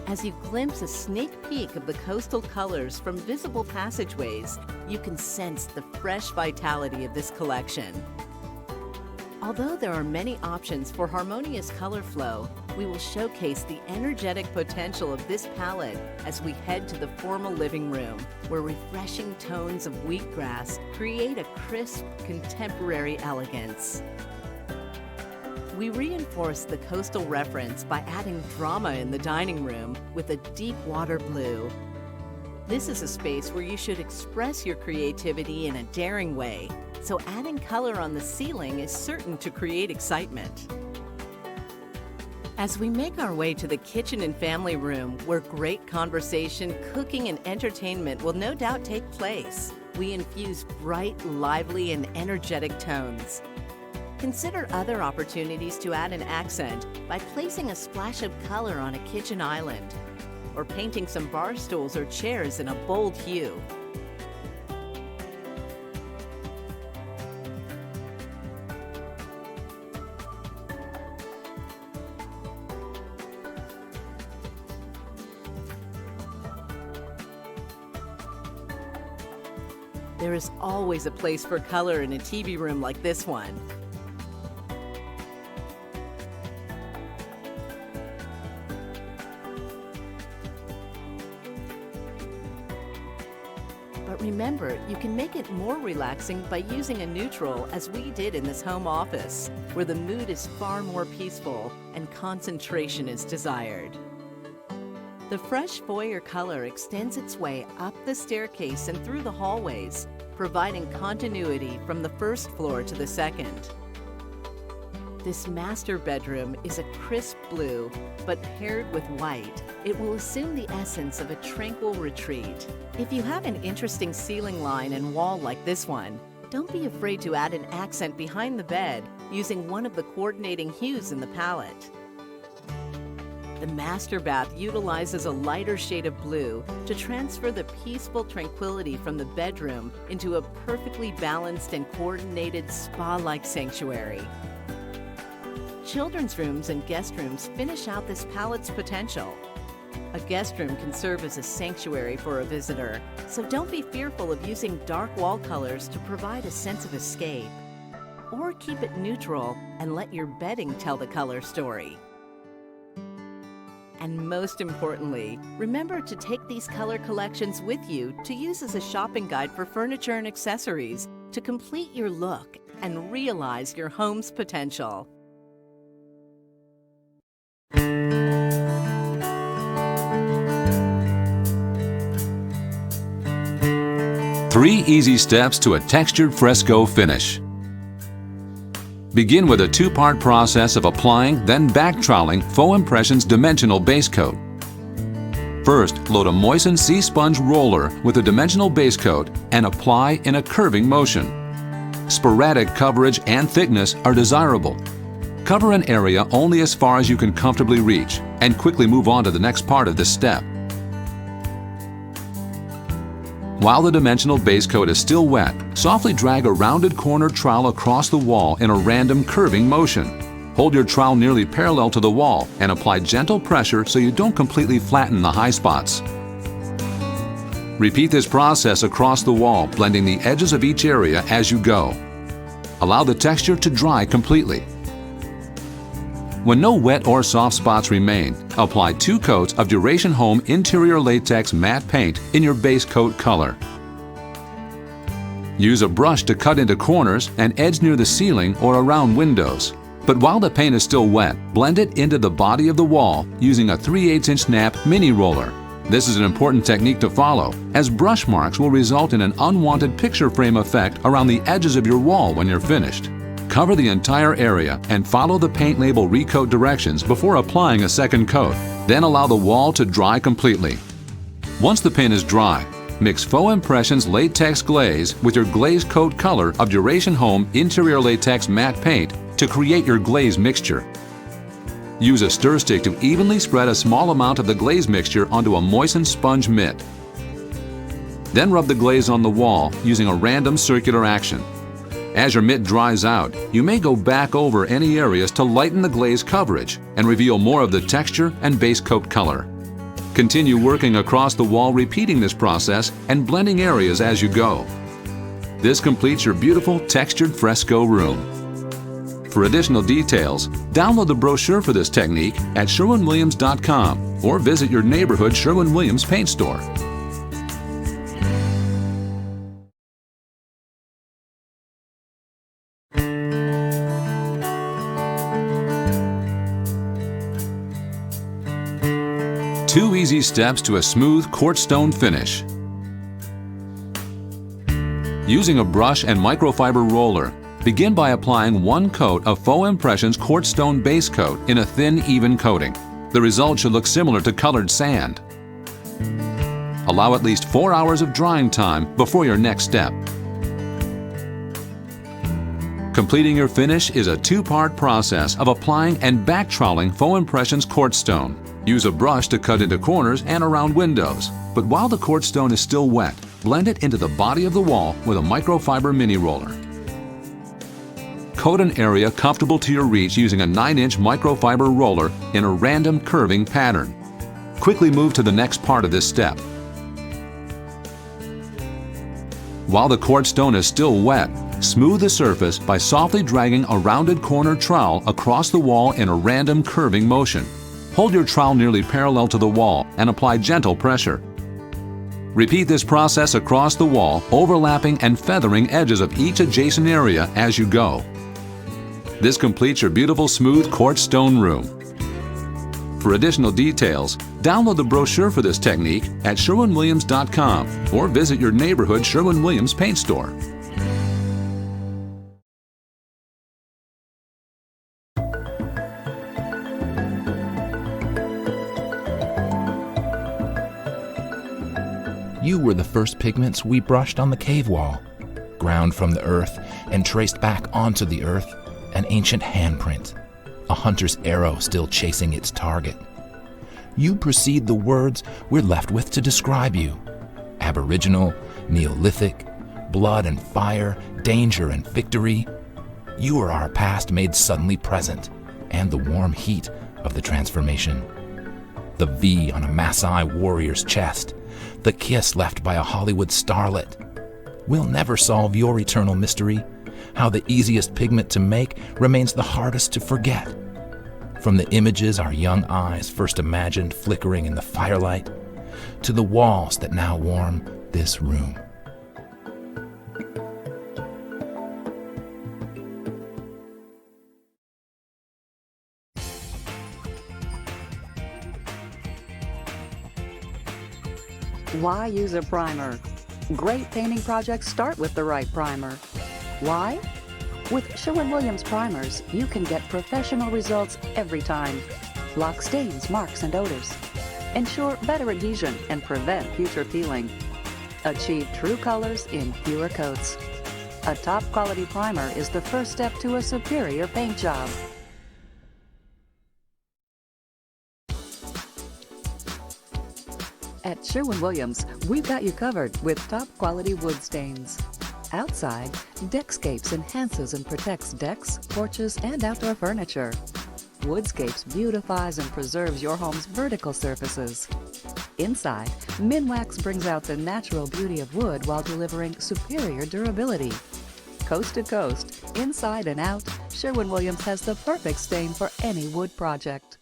As you glimpse a sneak peek of the coastal colors from visible passageways, you can sense the fresh vitality of this collection. Although there are many options for harmonious color flow, we will showcase the energetic potential of this palette as we head to the formal living room, where refreshing tones of wheatgrass create a crisp, contemporary elegance. We reinforce the coastal reference by adding drama in the dining room with a deep water blue. This is a space where you should express your creativity in a daring way, so adding color on the ceiling is certain to create excitement. As we make our way to the kitchen and family room, where great conversation, cooking, and entertainment will no doubt take place, we infuse bright, lively, and energetic tones. Consider other opportunities to add an accent by placing a splash of color on a kitchen island, or painting some bar stools or chairs in a bold hue. There is always a place for color in a TV room like this one. But remember, you can make it more relaxing by using a neutral, as we did in this home office, where the mood is far more peaceful and concentration is desired. The fresh foyer color extends its way up the staircase and through the hallways, providing continuity from the first floor to the second. This master bedroom is a crisp blue, but paired with white, it will assume the essence of a tranquil retreat. If you have an interesting ceiling line and wall like this one, don't be afraid to add an accent behind the bed using one of the coordinating hues in the palette. The master bath utilizes a lighter shade of blue to transfer the peaceful tranquility from the bedroom into a perfectly balanced and coordinated spa-like sanctuary. Children's rooms and guest rooms finish out this palette's potential. A guest room can serve as a sanctuary for a visitor, so don't be fearful of using dark wall colors to provide a sense of escape. Or keep it neutral and let your bedding tell the color story. And most importantly, remember to take these color collections with you to use as a shopping guide for furniture and accessories to complete your look and realize your home's potential. Three easy steps to a textured fresco finish. Begin with a two-part process of applying, then back-troweling Faux Impressions dimensional base coat. First, load a moistened sea sponge roller with a dimensional base coat and apply in a curving motion. Sporadic coverage and thickness are desirable. Cover an area only as far as you can comfortably reach and quickly move on to the next part of this step. While the dimensional base coat is still wet, softly drag a rounded corner trowel across the wall in a random curving motion. Hold your trowel nearly parallel to the wall and apply gentle pressure so you don't completely flatten the high spots. Repeat this process across the wall, blending the edges of each area as you go. Allow the texture to dry completely. When no wet or soft spots remain, apply 2 coats of Duration Home Interior Latex Matte Paint in your base coat color. Use a brush to cut into corners and edge near the ceiling or around windows. But while the paint is still wet, blend it into the body of the wall using a 3/8" snap mini roller. This is an important technique to follow, as brush marks will result in an unwanted picture frame effect around the edges of your wall when you're finished. Cover the entire area and follow the paint label recoat directions before applying a second coat. Then allow the wall to dry completely. Once the paint is dry, mix Faux Impressions latex glaze with your glaze coat color of Duration Home Interior Latex Matte Paint to create your glaze mixture. Use a stir stick to evenly spread a small amount of the glaze mixture onto a moistened sponge mitt. Then rub the glaze on the wall using a random circular action. As your mitt dries out, you may go back over any areas to lighten the glaze coverage and reveal more of the texture and base coat color. Continue working across the wall, repeating this process and blending areas as you go. This completes your beautiful textured fresco room. For additional details, download the brochure for this technique at Sherwin-Williams.com or visit your neighborhood Sherwin-Williams paint store. Two easy steps to a smooth quartz stone finish. Using a brush and microfiber roller, begin by applying 1 coat of Faux Impressions quartz stone base coat in a thin, even coating. The result should look similar to colored sand. Allow at least 4 hours of drying time before your next step. Completing your finish is a 2-part process of applying and back troweling Faux Impressions quartz stone. Use a brush to cut into corners and around windows. But while the quartz stone is still wet, blend it into the body of the wall with a microfiber mini roller. Coat an area comfortable to your reach using a 9-inch microfiber roller in a random curving pattern. Quickly move to the next part of this step. While the quartz stone is still wet, smooth the surface by softly dragging a rounded corner trowel across the wall in a random curving motion. Hold your trowel nearly parallel to the wall and apply gentle pressure. Repeat this process across the wall, overlapping and feathering edges of each adjacent area as you go. This completes your beautiful smooth quartz stone room. For additional details, download the brochure for this technique at Sherwin-Williams.com or visit your neighborhood Sherwin-Williams paint store. You were the first pigments we brushed on the cave wall, ground from the earth and traced back onto the earth, an ancient handprint, a hunter's arrow still chasing its target. You precede the words we're left with to describe you. Aboriginal, Neolithic, blood and fire, danger and victory. You are our past made suddenly present, and the warm heat of the transformation. The V on a Maasai warrior's chest, the kiss left by a Hollywood starlet. We'll never solve your eternal mystery, how the easiest pigment to make remains the hardest to forget. From the images our young eyes first imagined flickering in the firelight, to the walls that now warm this room. Why use a primer? Great painting projects start with the right primer. Why? With Sherwin-Williams primers, you can get professional results every time. Block stains, marks, and odors. Ensure better adhesion and prevent future peeling. Achieve true colors in fewer coats. A top-quality primer is the first step to a superior paint job. At Sherwin-Williams, we've got you covered with top-quality wood stains. Outside, Deckscapes enhances and protects decks, porches, and outdoor furniture. Woodscapes beautifies and preserves your home's vertical surfaces. Inside, Minwax brings out the natural beauty of wood while delivering superior durability. Coast to coast, inside and out, Sherwin-Williams has the perfect stain for any wood project.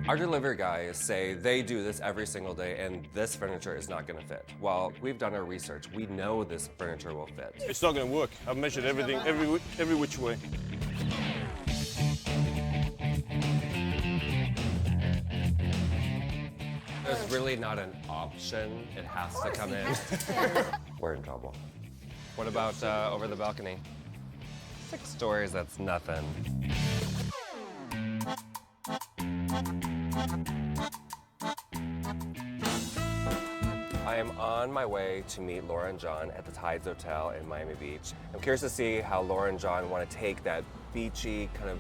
Our delivery guys say they do this every single day and this furniture is not going to fit. Well, we've done our research. We know this furniture will fit. It's not going to work. I've measured everything, every which way. There's really not an option. It has to come in. We're in trouble. What about over the balcony? 6 stories, that's nothing. I am on my way to meet Laura and John at the Tides Hotel in Miami Beach. I'm curious to see how Laura and John want to take that beachy kind of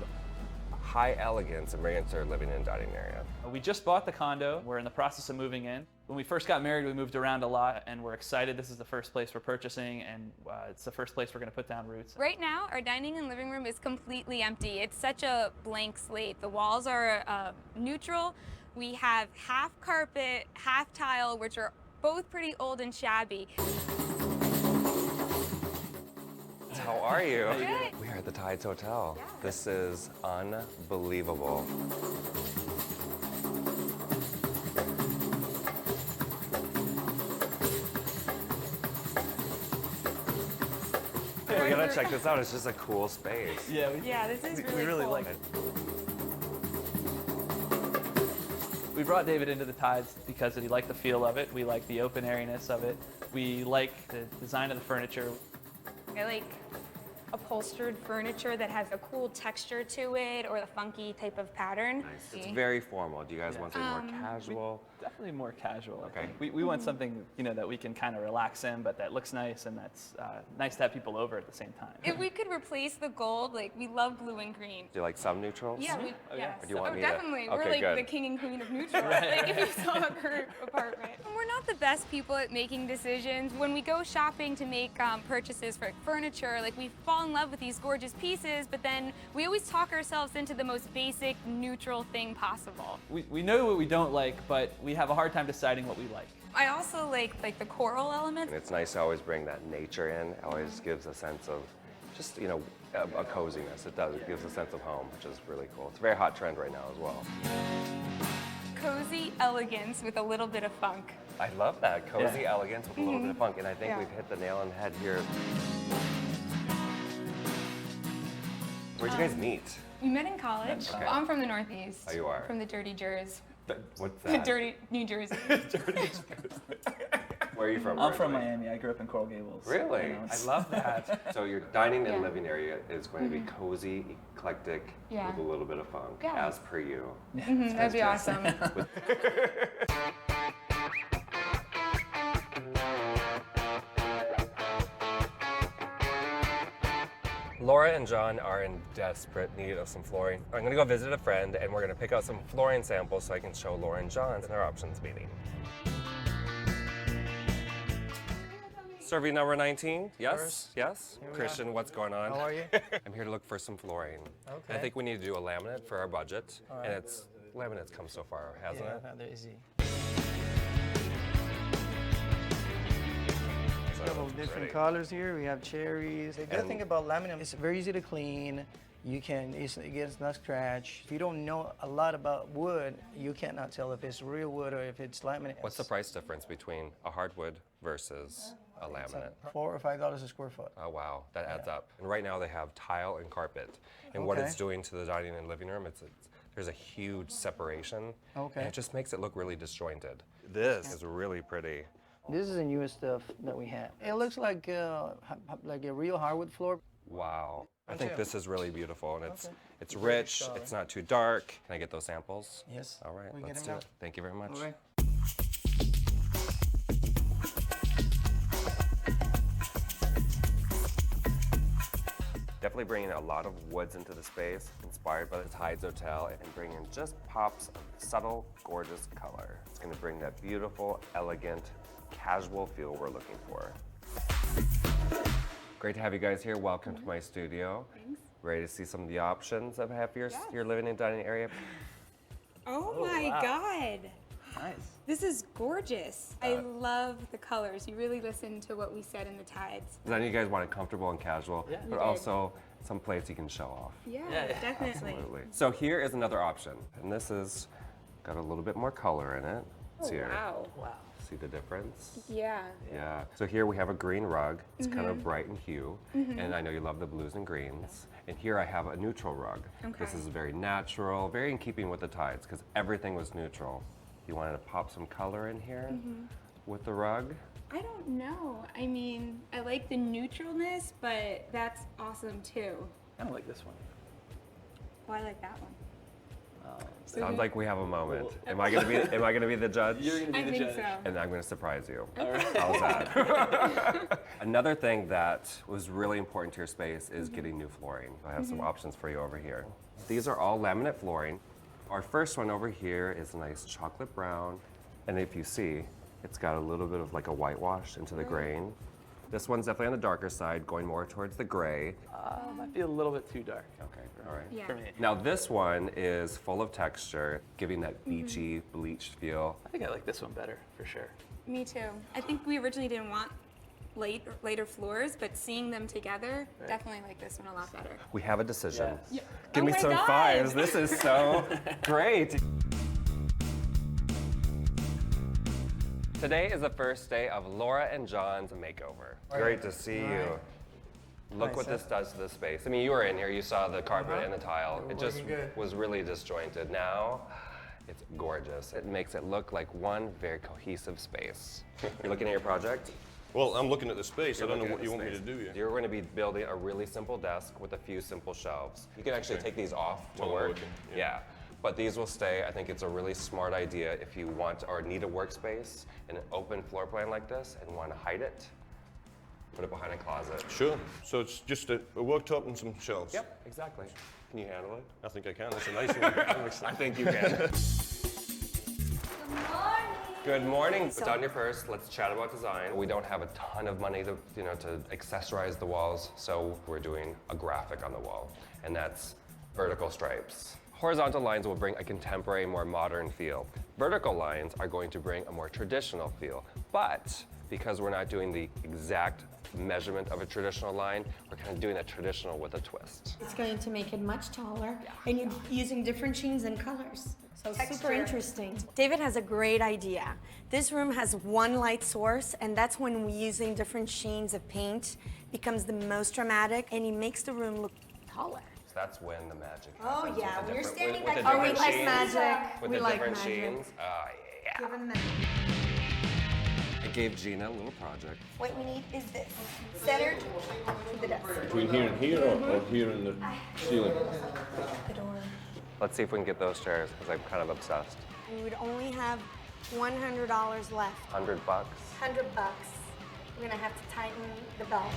high elegance and bring it into their living and dining area. We just bought the condo. We're in the process of moving in. When we first got married, we moved around a lot, and we're excited. This is the first place we're purchasing, and it's the first place we're going to put down roots. Right now, our dining and living room is completely empty. It's such a blank slate. The walls are neutral. We have half carpet, half tile, which are both pretty old and shabby. How are you? Good. We are at the Tides Hotel. Yeah. This is unbelievable. We gotta check this out. It's just a cool space. Yeah, this is really really cool. like it. We brought David into the Tides because we like the feel of it. We like the open airiness of it. We like the design of the furniture. I like upholstered furniture that has a cool texture to it or a funky type of pattern. Nice. It's very formal. Do you guys want something more casual? Definitely more casual. Okay. We want something that we can kind of relax in, but that looks nice and that's nice to have people over at the same time. If we could replace the gold, like we love blue and green. Do you like some neutrals? Yeah, Or do you want me definitely. to? We're like the king and queen of neutrals. Like if you saw our apartment. We're not the best people at making decisions. When we go shopping to make purchases for furniture, like we fall in love with these gorgeous pieces, but then we always talk ourselves into the most basic, neutral thing possible. We know what we don't like, but we have a hard time deciding what we like. I also like the coral element. And it's nice to always bring that nature in. It always gives a sense of just, a coziness. It does. It gives a sense of home, which is really cool. It's a very hot trend right now as well. Cozy elegance with a little bit of funk. I love that. Cozy elegance with a little bit of funk. And I think we've hit the nail on the head here. Where'd you guys meet? We met in college. Okay. I'm from the Northeast. Oh, you are? From the Dirty Jers. What's The that? dirty New Jersey. Where are you from? I'm from Miami. I grew up in Coral Gables. Really? I love that. So your dining and living area is going to be cozy, eclectic, with a little bit of funk, as per you. That'd be awesome. Laura and John are in desperate need of some flooring. I'm gonna go visit a friend and we're gonna pick out some flooring samples so I can show Laura and John in their options meeting. Survey number 19, yes? Yes? Christian, what's going on? How are you? I'm here to look for some flooring. Okay. I think we need to do a laminate for our budget. All And right. laminate's come so far, hasn't it? Yeah, they're easy. A couple of different colors here. We have cherries. The good thing about laminate, it's very easy to clean. You can, it gets no scratch. If you don't know a lot about wood, you cannot tell if it's real wood or if it's laminate. What's the price difference between a hardwood versus a laminate? $4 or $5 a square foot. Oh wow, that adds up. And right now they have tile and carpet. And what it's doing to the dining and living room, there's a huge separation. Okay. And it just makes it look really disjointed. This is really pretty. This is the newest stuff that we have. It looks like a real hardwood floor. Wow. I think Okay. this is really beautiful, and it's Okay. it's rich. It's not too dark. Can I get those samples? Yes. All right, We get let's them do now. it. Thank you very much. All right. Definitely bringing a lot of woods into the space, inspired by the Tides Hotel, and bringing just pops of subtle, gorgeous color. It's going to bring that beautiful, elegant, casual feel we're looking for. Great to have you guys here. Welcome to my studio. Thanks. Ready to see some of the options I have for your living and dining area? Oh, Oh, my wow. God. Nice. This is gorgeous. I love the colors. You really listened to what we said in the Tides. I know you guys want it comfortable and casual, We but did. also some place you can show off. Yeah, definitely. Absolutely. So here is another option, and this is got a little bit more color in it. Oh, See here. wow. See the difference? Yeah. Yeah. So here we have a green rug. It's kind of Mhm. bright in hue, Mhm. and I know you love the blues and greens. And here I have a neutral rug. This Okay. is very natural, very in keeping with the Tides, because everything was neutral. You wanted to pop some color in here Mhm. with the rug. I don't know. I mean, I like the neutralness, but that's awesome too. I don't like this one. Oh, I like that one. Sounds like we have a moment. Am I gonna be the judge? You're gonna be I the think judge. so. And I'm going to surprise you. All right. How's that? Another thing that was really important to your space is getting new flooring. I have some Mhm. options for you over here. These are all laminate flooring. Our first one over here is a nice chocolate brown. And if you see, it's got a little bit of like a whitewash into the grain. This one's definitely on the darker side, going more towards the gray. Might be a little bit too dark. Okay, all right. Yeah. For me. Now this one is full of texture, giving that beachy, bleached feel. I think I like this one better, for sure. Me too. I think we originally didn't want later floors, but seeing them together, definitely like this one a lot better. We have a decision. Yeah. Give Oh me my some God. fives. This is so great. Today is the first day of Laura and John's makeover. Great to see you. Look Nice, what huh? this does to the space. I mean, you were in here, you saw the carpet and the tile. We're It just looking good. was really disjointed. Now, it's gorgeous. It makes it look like one very cohesive space. You're looking at your project? Well, I'm looking at the space. You're I don't know looking what at you the want me to space. do here. You're going to be building a really simple desk with a few simple shelves. You can actually Okay. take these off to While I'm work. working, Yeah. yeah. But these will stay. I think it's a really smart idea if you want or need a workspace in an open floor plan like this and want to hide it. Put it behind a closet. Sure. So it's just a worktop and some shelves. Yep, exactly. Can you handle it? I think I can. That's a nice one. I think you can. Good morning. Put down your purse. Let's chat about design. We don't have a ton of money to accessorize the walls, so we're doing a graphic on the wall, and that's vertical stripes. Horizontal lines will bring a contemporary, more modern feel. Vertical lines are going to bring a more traditional feel, but because we're not doing the exact measurement of a traditional line, we're kind of doing a traditional with a twist. It's going to make it much taller, and you're using different shades and colors. So Texture. super interesting. David has a great idea. This room has one light source, and that's when we're using different shades of paint becomes the most dramatic, and it makes the room look taller. So that's when the magic Oh, happens. yeah, with the when you're different- standing with back the there, we different like sheens. magic. With We the like different magic. sheens. Yeah. Give him that. I gave Gina a little project. What we need is this, centered to the desk. Between here and here, or here and the ceiling? The door. Let's see if we can get those chairs, because I'm kind of obsessed. We would only have $100 left. $100. $100. We're gonna have to tighten the belt.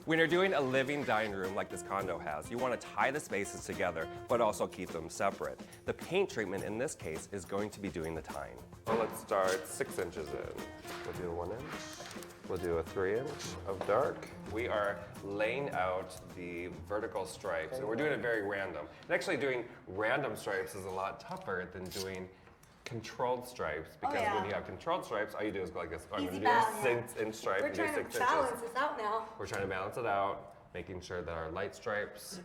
When you're doing a living dining room like this condo has, you want to tie the spaces together, but also keep them separate. The paint treatment in this case is going to be doing the tying. So let's start 6 inches in. We'll do a 1 inch. We'll do a 3 inch of dark. We are laying out the vertical stripes, and we're doing it very random. And actually doing random stripes is a lot tougher than doing controlled stripes, because yeah. when you have controlled stripes, all you do is go like this. Oh, I'm Easy going to do a balance. 6 inch stripe We're and do trying 6 to inches. balance this out now. We're trying to balance it out. making sure that our light stripes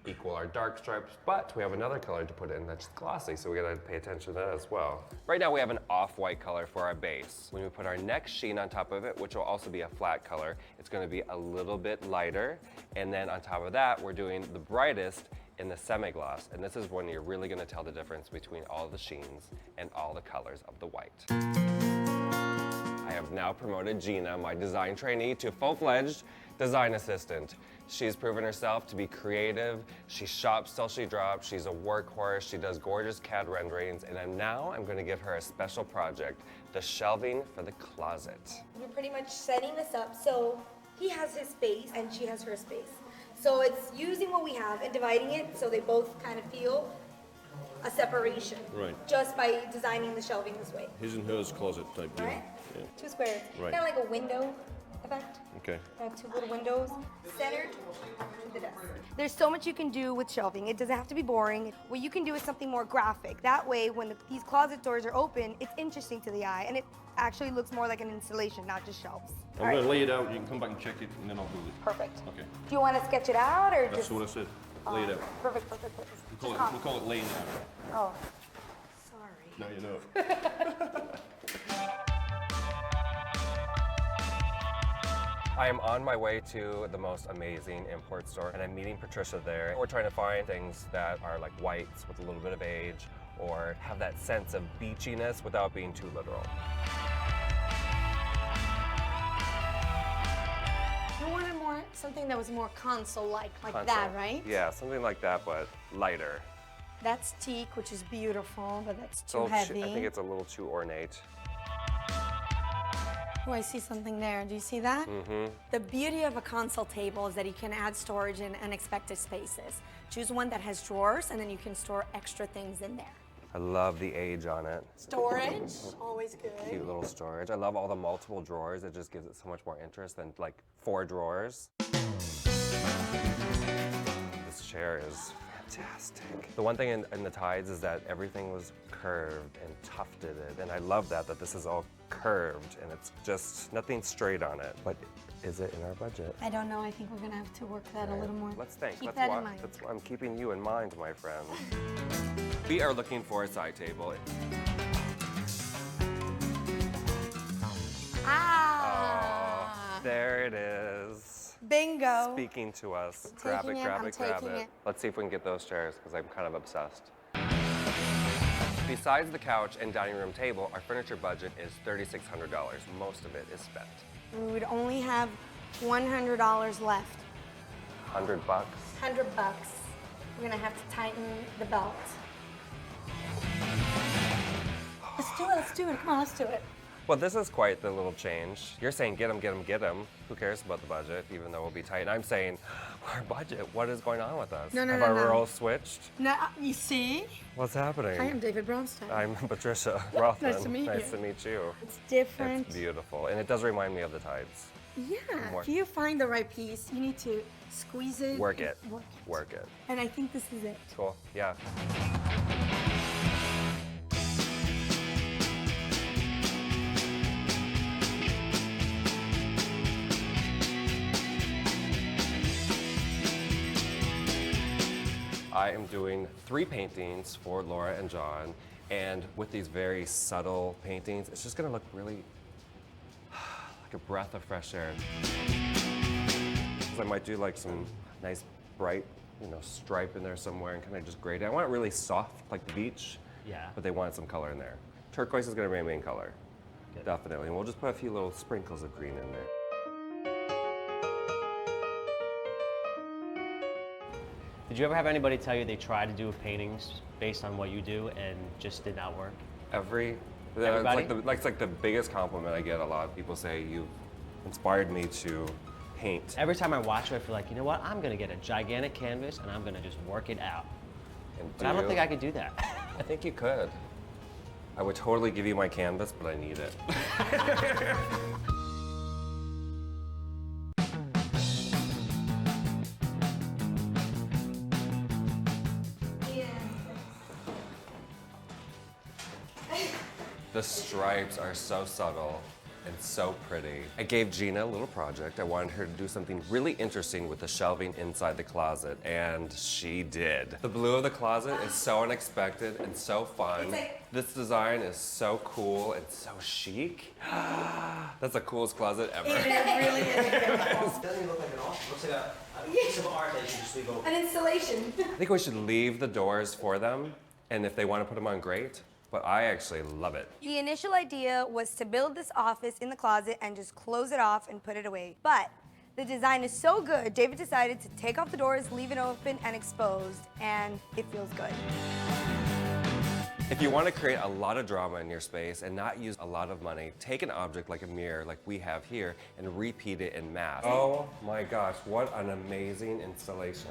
equal our dark stripes, but we have another color to put in that's glossy, so we gotta pay attention to that as well. Right now we have an off-white color for our base. When we put our next sheen on top of it, which will also be a flat color, it's gonna be a little bit lighter, and then on top of that, we're doing the brightest in the semi-gloss, and this is when you're really gonna tell the difference between all the sheens and all the colors of the white. I have now promoted Gina, my design trainee, to full-fledged design assistant. She's proven herself to be creative. She shops till she drops. She's a workhorse. She does gorgeous CAD renderings, and I'm going to give her a special project, the shelving for the closet. We're pretty much setting this up so he has his space and she has her space. So it's using what we have and dividing it so they both kind of feel a separation. Right. Just by designing the shelving this way. His and hers closet type deal. Right. Yeah. 2 squares. Right. Kind of like a window effect. Okay. I have 2 little windows centered to the desk. There's so much you can do with shelving. It doesn't have to be boring. What you can do is something more graphic. That way, when these closet doors are open, it's interesting to the eye, and it actually looks more like an installation, not just shelves. I'm going to lay it out. You can come back and check it, and then I'll do it. Perfect. Okay. Do you want to sketch it out, or That's just? what I said. Lay it out. Perfect. We'll call it laying out. Oh, sorry. No, you know. I am on my way to the most amazing import store, and I'm meeting Patricia there. We're trying to find things that are like whites with a little bit of age, or have that sense of beachiness without being too literal. You wanted something that was more console-like, like Console. that, right? Yeah, something like that, but lighter. That's teak, which is beautiful, but that's So too heavy. I think it's a little too ornate. Oh, I see something there. Do you see that? Mm-hmm. The beauty of a console table is that you can add storage in unexpected spaces. Choose one that has drawers, and then you can store extra things in there. I love the age on it. Storage, always good. Cute little storage. I love all the multiple drawers. It just gives it so much more interest than like 4 drawers. This chair is fantastic. The one thing in the Tides is that everything was curved and tufted, and I love that this is all curved and it's just nothing straight on it. But is it in our budget? I don't know. I think we're gonna have to work that a little more. Let's think. Keep that in mind. That's why I'm keeping you in mind, my friend. We are looking for a side table. Ah! There it is. Bingo. Speaking to us. I'm Grab taking it, it, grab I'm it, grab taking it. it. Let's see if we can get those chairs, because I'm kind of obsessed. Besides the couch and dining room table, our furniture budget is $3,600. Most of it is spent. We would only have $100 left. 100 bucks. 100 bucks. We're gonna have to tighten the belt. Let's do it. Come on, let's do it. Well, this is quite the little change. You're saying get them, get them, get them. Who cares about the budget, even though we'll be tight? I'm saying, our budget, what is going on with us? No, Have our roles switched? No, you see? What's happening? I am David Bromstein. I'm Patricia Rothman. Nice to meet you. Nice to meet you. It's different. It's beautiful, and it does remind me of the Tides. Yeah, More. if you find the right piece, you need to squeeze it. Work it. Work it. Work it. And I think this is it. Cool, yeah. I am doing 3 paintings for Laura and John, and with these very subtle paintings, it's just gonna look really like a breath of fresh air. So I might do like some nice bright, stripe in there somewhere and kind of just grade it. I want it really soft, like the beach, but they wanted some color in there. Turquoise is gonna be my main color, definitely, and we'll just put a few little sprinkles of green in there. Did you ever have anybody tell you they tried to do paintings based on what you do and just did not work? Everybody? It's like the biggest compliment I get. A lot of people say you've inspired me to paint. Every time I watch you, I feel like, you know what? I'm gonna get a gigantic canvas and I'm gonna just work it out. But I don't think I could do that. I think you could. I would totally give you my canvas, but I need it. The stripes are so subtle. and so pretty. I gave Gina a little project. I wanted her to do something really interesting with the shelving inside the closet, and she did. The blue of the closet is so unexpected and so fun. This design is so cool and so chic. That's the coolest closet ever. It really is. It doesn't even look like an office. It looks like a piece of art that you should just leave open. An installation. I think we should leave the doors for them, and if they want to put them on, great, but I actually love it. The initial idea was to build this office in the closet and just close it off and put it away. But the design is so good, David decided to take off the doors, leave it open and exposed, and it feels good. If you want to create a lot of drama in your space and not use a lot of money, take an object like a mirror like we have here and repeat it in mass. Oh my gosh, what an amazing installation.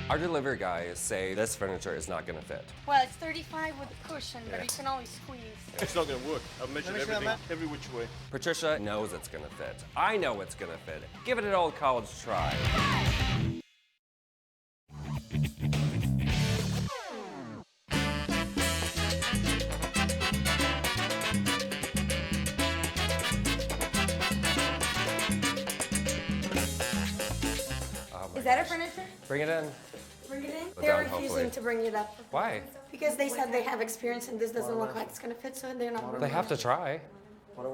Our delivery guys say this furniture is not going to fit. Well, it's 35 with a cushion, but you can always squeeze. It's not going to work. I've measured everything, every which way. Patricia knows it's going to fit. I know it's going to fit. Give it an old college try. Is that a furniture? Bring it in. Bring it in? Put They're down, refusing hopefully. to bring it up. Why? Because they said they have experience and this doesn't look like it's gonna fit, so they're not. They have to try.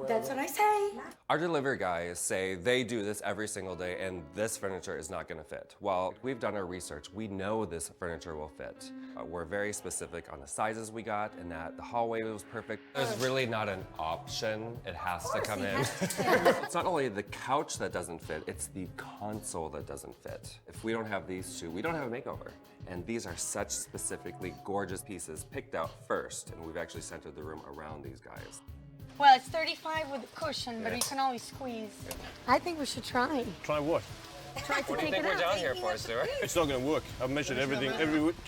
That's what I say. Our delivery guys say they do this every single day and this furniture is not going to fit. Well, we've done our research. We know this furniture will fit. We're very specific on the sizes we got and that the hallway was perfect. There's really not an option. It has to come in. It's not only the couch that doesn't fit, it's the console that doesn't fit. If we don't have these two, we don't have a makeover. And these are such specifically gorgeous pieces picked out first, and we've actually centered the room around these guys. Well, it's 35 with a cushion, but you can always squeeze. I think we should try. Try what? Try to What do you take think it we're out. down here for, Stuart? It's not going to work. I've measured everything,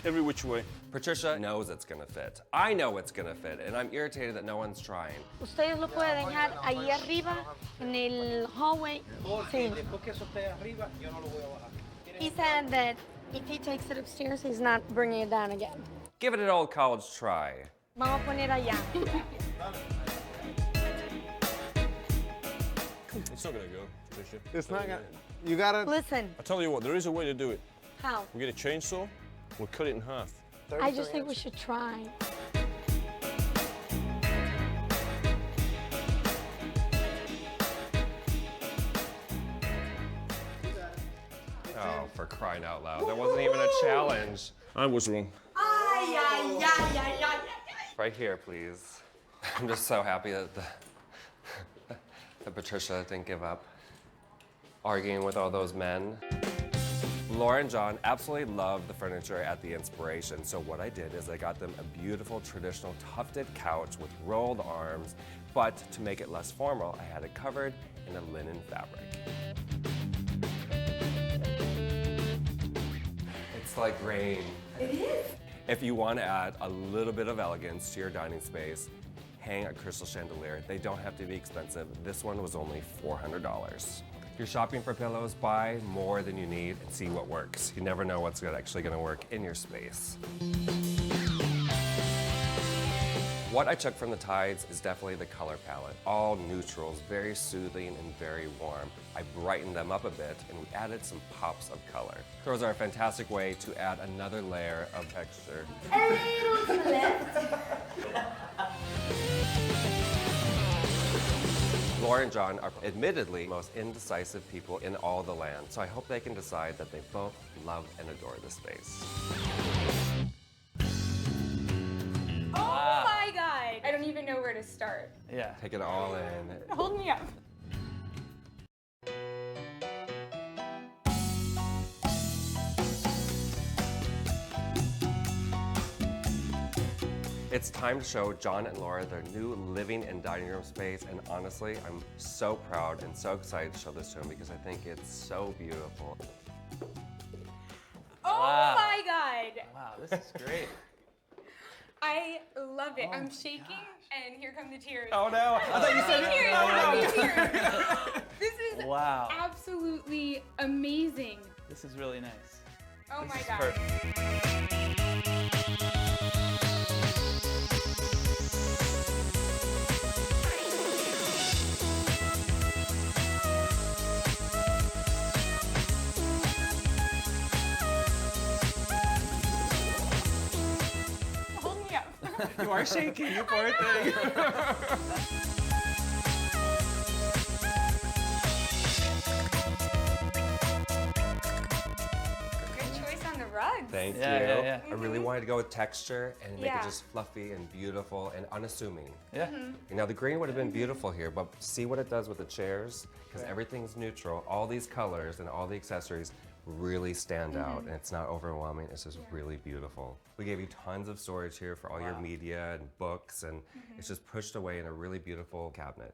every which way. Patricia knows it's gonna fit. I know it's gonna fit, and I'm irritated that no one's trying. Ustedes lo pueden dejar ahí arriba en el hallway. Sí. He said that if he takes it upstairs, he's not bringing it down again. Give it an old college try. Vamos a poner allá. It's not going to go, Patricia. It's not gonna. You gotta Listen. I tell you what, there is a way to do it. How? We get a chainsaw, we'll cut it in half. I just think we should try. Oh, for crying out loud. That wasn't even a challenge. I was wrong. Ay, ay, ay, ay, ay, ay. Right here, please. I'm just so happy that that Patricia didn't give up arguing with all those men. Laura and John absolutely loved the furniture at the Inspiration, so what I did is I got them a beautiful traditional tufted couch with rolled arms, but to make it less formal, I had it covered in a linen fabric. It's like rain. It is. If you want to add a little bit of elegance to your dining space, hang a crystal chandelier. They don't have to be expensive. This one was only $400. If you're shopping for pillows, buy more than you need and see what works. You never know what's actually going to work in your space. What I took from the Tides is definitely the color palette. All neutrals, very soothing and very warm. I brightened them up a bit and we added some pops of color. Those are a fantastic way to add another layer of texture. A little to the left. Laura and John are admittedly the most indecisive people in all the land, so I hope they can decide that they both love and adore this space. Oh my God! I don't even know where to start. Yeah. Take it all in. Hold me up. It's time to show John and Laura their new living and dining room space, and honestly, I'm so proud and so excited to show this to them because I think it's so beautiful. Oh Wow. my God! Wow, this is great. I love it. I'm shaking, and here come the tears. Oh no! I thought you said Tears, oh, no. This is Wow. absolutely amazing. This is really nice. Oh This my is God. perfect. You are shaking, you poor thing. Rugs. Thank you. Yeah. I really wanted to go with texture and make Yeah. it just fluffy and beautiful and unassuming. Yeah. Now the green would have been beautiful here, but see what it does with the chairs? Because everything's neutral. All these colors and all the accessories really stand out, and it's not overwhelming. It's just really beautiful. We gave you tons of storage here for all your media and books, and it's just pushed away in a really beautiful cabinet.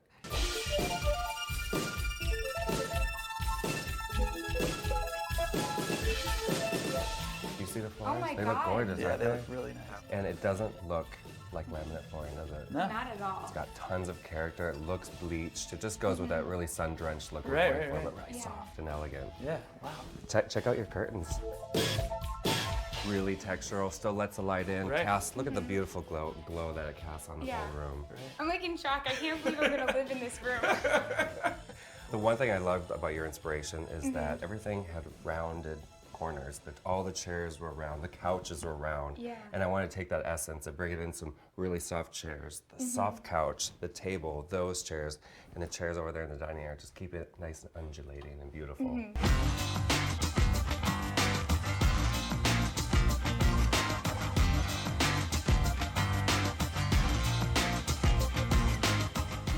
See the floors? Oh my they look God. gorgeous, Yeah, aren't they look really nice. And it doesn't look like laminate flooring, does it? No. Not at all. It's got tons of character. It looks bleached. It just goes with that really sun-drenched look we're Right, going right, for, right. but really Yeah. soft and elegant. Yeah. Wow. Check out your curtains. Really textural, still lets the light in. Right. Look at the beautiful glow that it casts on the Yeah. whole room. I'm like in shock. I can't believe I'm gonna live in this room. The one thing I loved about your inspiration is that everything had rounded corners, that all the chairs were round, the couches were round. Yeah. And I wanted to take that essence and bring it in some really soft chairs. The soft couch, the table, those chairs, and the chairs over there in the dining area. Just keep it nice and undulating and beautiful.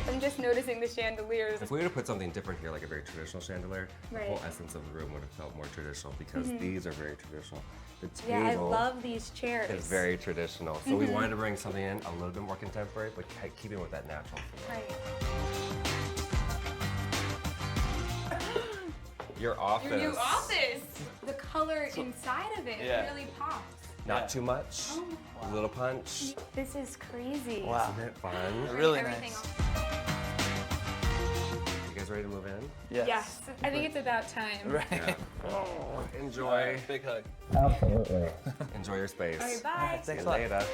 I'm just noticing the chandeliers. If we were to put something different here, like a very traditional chandelier, Right. the whole essence of the room would have felt more traditional because these are very traditional. The table Yeah, I love these chairs. is very traditional. So we wanted to bring something in a little bit more contemporary, but keeping with that natural feel. Right. Your office. Your new office. The color inside of it Yeah. really pops. Not too much. A little punch. This is crazy. Wow. Isn't it fun? Really Everything nice. You guys ready to move in? Yes. I think it's about time. Right. Yeah. Oh, enjoy. Big hug. Absolutely. Enjoy your space. All right, bye. See you Thanks a lot. later.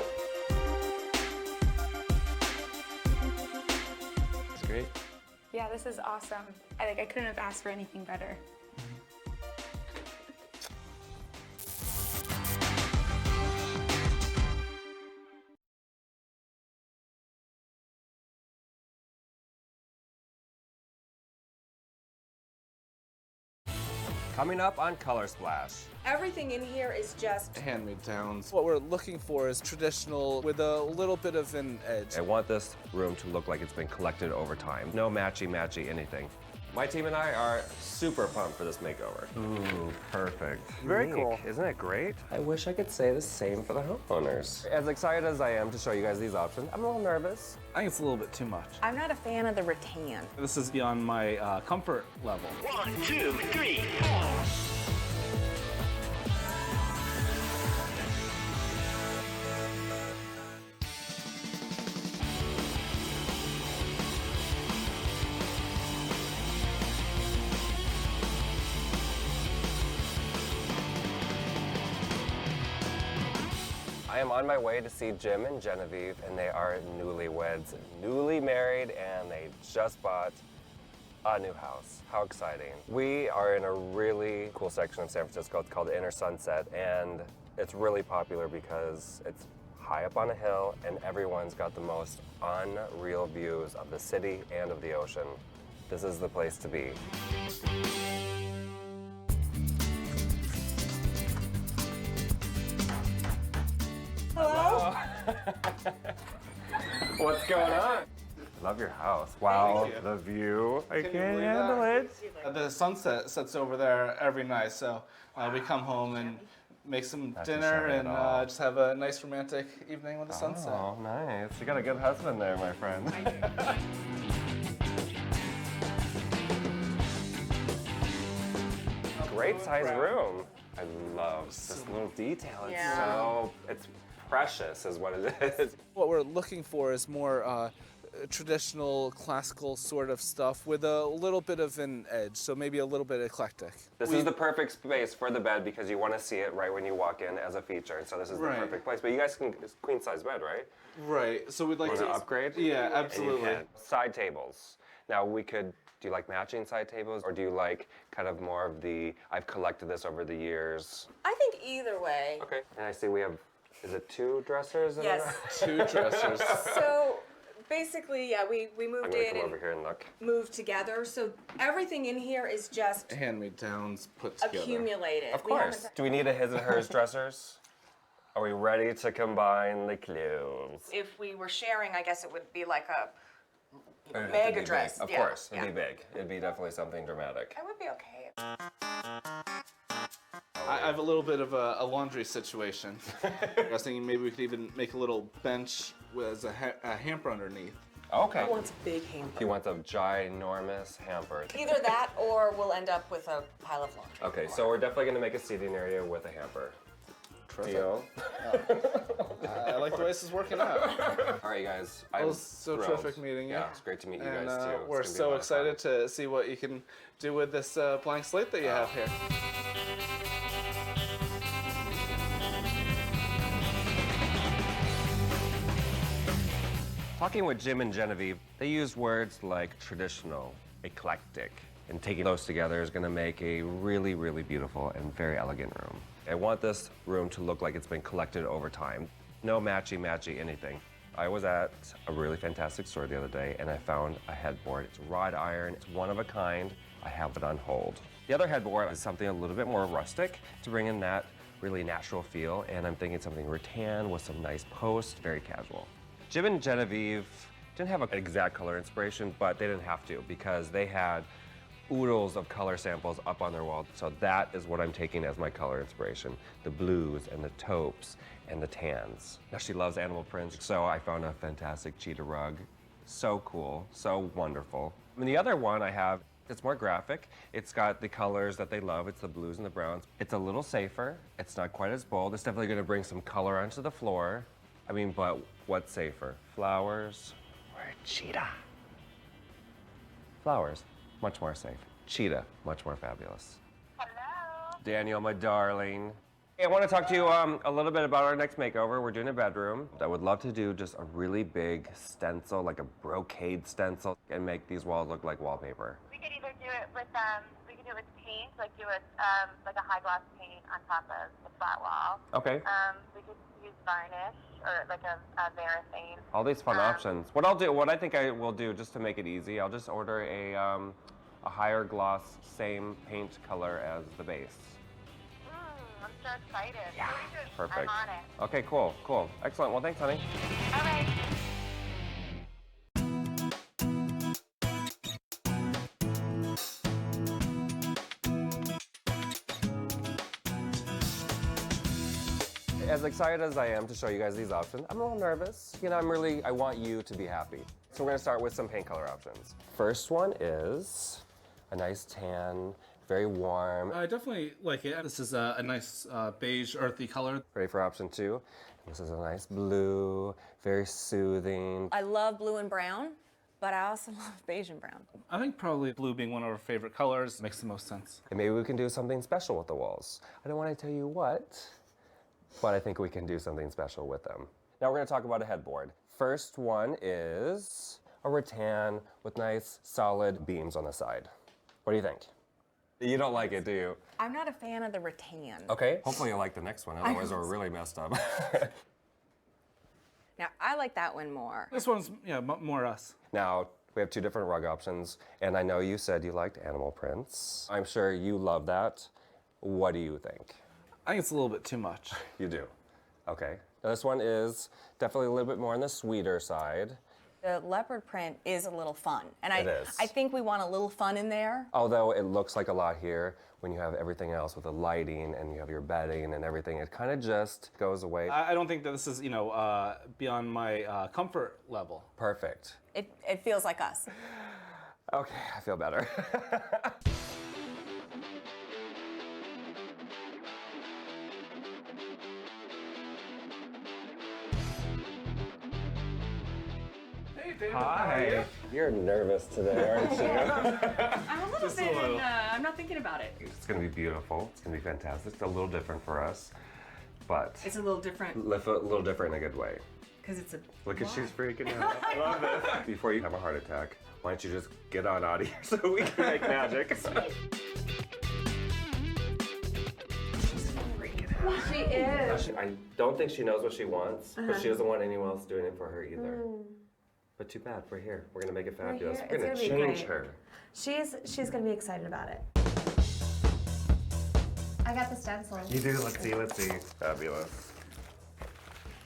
It's great. Yeah, this is awesome. I couldn't have asked for anything better. Coming up on Color Splash. Everything in here is just Hand-me-downs. What we're looking for is traditional with a little bit of an edge. I want this room to look like it's been collected over time. No matchy-matchy anything. My team and I are super pumped for this makeover. Ooh, perfect. Very Unique, cool. Isn't it great? I wish I could say the same for the homeowners. As excited as I am to show you guys these options, I'm a little nervous. I think it's a little bit too much. I'm not a fan of the rattan. This is beyond my comfort level. 1, 2, 3, 4. I am on my way to see Jim and Genevieve, and they are newlyweds, newly married, and they just bought a new house. How exciting. We are in a really cool section of San Francisco. It's called the Inner Sunset, and it's really popular because it's high up on a hill, and everyone's got the most unreal views of the city and of the ocean. This is the place to be. Hello? What's going on? Love your house. Wow, the view. I can't handle it. The sunset sets over there every night, so we come home and make some Not dinner too shabby and at all. just have a nice romantic evening with the sunset. Oh, nice. You got a good husband there, my friend. Great size room. I love this little detail. It's precious is what it is. What we're looking for is more traditional, classical sort of stuff with a little bit of an edge, so maybe a little bit eclectic. This is the perfect space for the bed because you want to see it right when you walk in as a feature, and so this is the Right. perfect place. But you guys can, it's queen size bed, right? Right, so we'd like Want to to upgrade? Yeah, And you absolutely. can. Side tables. Now we could, do you like matching side tables or do you like kind of more of the, I've collected this over the years? I think either way. Okay. And I see we have Is it 2 dressers? Yes. 2 dressers. So basically, yeah, we moved I'm gonna in come and over here and look. moved together. So everything in here is just Hand-me-downs put together. accumulated. Of course. Do we need a his and hers dressers? Are we ready to combine the clothes? If we were sharing, I guess it would be like a It'd have to mega be dress. big. Of yeah. course, yeah. it'd be big. It'd be definitely something dramatic. I would be okay. I have a little bit of a laundry situation. I was thinking maybe we could even make a little bench with a hamper underneath. Okay. He wants a big hamper. He wants a ginormous hamper. Either that or we'll end up with a pile of laundry. Okay, so we're definitely gonna make a seating area with a hamper. Terrific. Deal? I like the way this is working out. All right, you guys. It was so thrilled. terrific meeting you. Yeah, it's great to meet you And, guys too. It's we're gonna be a so lot of fun. excited to see what you can do with this blank slate that you have here. Talking with Jim and Genevieve, they used words like traditional, eclectic, and taking those together is gonna make a really, really beautiful and very elegant room. I want this room to look like it's been collected over time. No matchy-matchy anything. I was at a really fantastic store the other day and I found a headboard. It's wrought iron, it's one of a kind. I have it on hold. The other headboard is something a little bit more rustic to bring in that really natural feel, and I'm thinking something rattan with some nice posts, very casual. Jim and Genevieve didn't have an exact color inspiration, but they didn't have to because they had oodles of color samples up on their wall. So that is what I'm taking as my color inspiration. The blues and the taupes and the tans. Now she loves animal prints, so I found a fantastic cheetah rug. So cool, so wonderful. And the other one I have, it's more graphic. It's got the colors that they love. It's the blues and the browns. It's a little safer. It's not quite as bold. It's definitely gonna bring some color onto the floor. I mean, but what's safer? Flowers or a cheetah? Flowers, much more safe. Cheetah, much more fabulous. Hello. Daniel, my darling. Hey, I want to talk to you a little bit about our next makeover. We're doing a bedroom. I would love to do just a really big stencil, like a brocade stencil, and make these walls look like wallpaper. We could either do it with paint, like do it like a high gloss paint on top of the flat wall. Okay. We could use varnish or like a varathane. All these fun options. What I think I will do, just to make it easy, I'll just order a higher gloss, same paint color as the base. I'm so excited. Yeah. Perfect. I'm on it. Okay, cool. Excellent. Well, thanks, honey. All right. As excited as I am to show you guys these options, I'm a little nervous. You know, I want you to be happy. So we're gonna start with some paint color options. First one is a nice tan, very warm. I definitely like it. This is a nice beige, earthy color. Ready for option 2? This is a nice blue, very soothing. I love blue and brown, but I also love beige and brown. I think probably blue being one of our favorite colors makes the most sense. And maybe we can do something special with the walls. I don't want to tell you what, but I think we can do something special with them. Now we're gonna talk about a headboard. First one is a rattan with nice solid beams on the side. What do you think? You don't like it, do you? I'm not a fan of the rattan. Okay, hopefully you like the next one, otherwise we're really messed up. Now, I like that one more. This one's, more us. Now, we have 2 different rug options, and I know you said you liked animal prints. I'm sure you love that. What do you think? I think it's a little bit too much. You do? Okay. Now this one is definitely a little bit more on the sweeter side. The leopard print is a little fun. And It is. I think we want a little fun in there. Although it looks like a lot here, when you have everything else with the lighting and you have your bedding and everything, it kind of just goes away. I don't think that this is, beyond my comfort level. Perfect. It feels like us. Okay, I feel better. Hi. You're nervous today, aren't you? I'm a little bit, and I'm not thinking about it. It's going to be beautiful. It's going to be fantastic. It's a little different for us, but It's a little different a little different in a good way. because it's a. Look at she's freaking out. I love it. Before you have a heart attack, why don't you just get on out of here so we can make magic? She's freaking She is. I don't think she knows what she wants, but she doesn't want anyone else doing it for her either. But too bad, we're here. We're gonna make it fabulous. We're gonna change her. She's gonna be excited about it. I got the stencil. You do, let's see. Fabulous.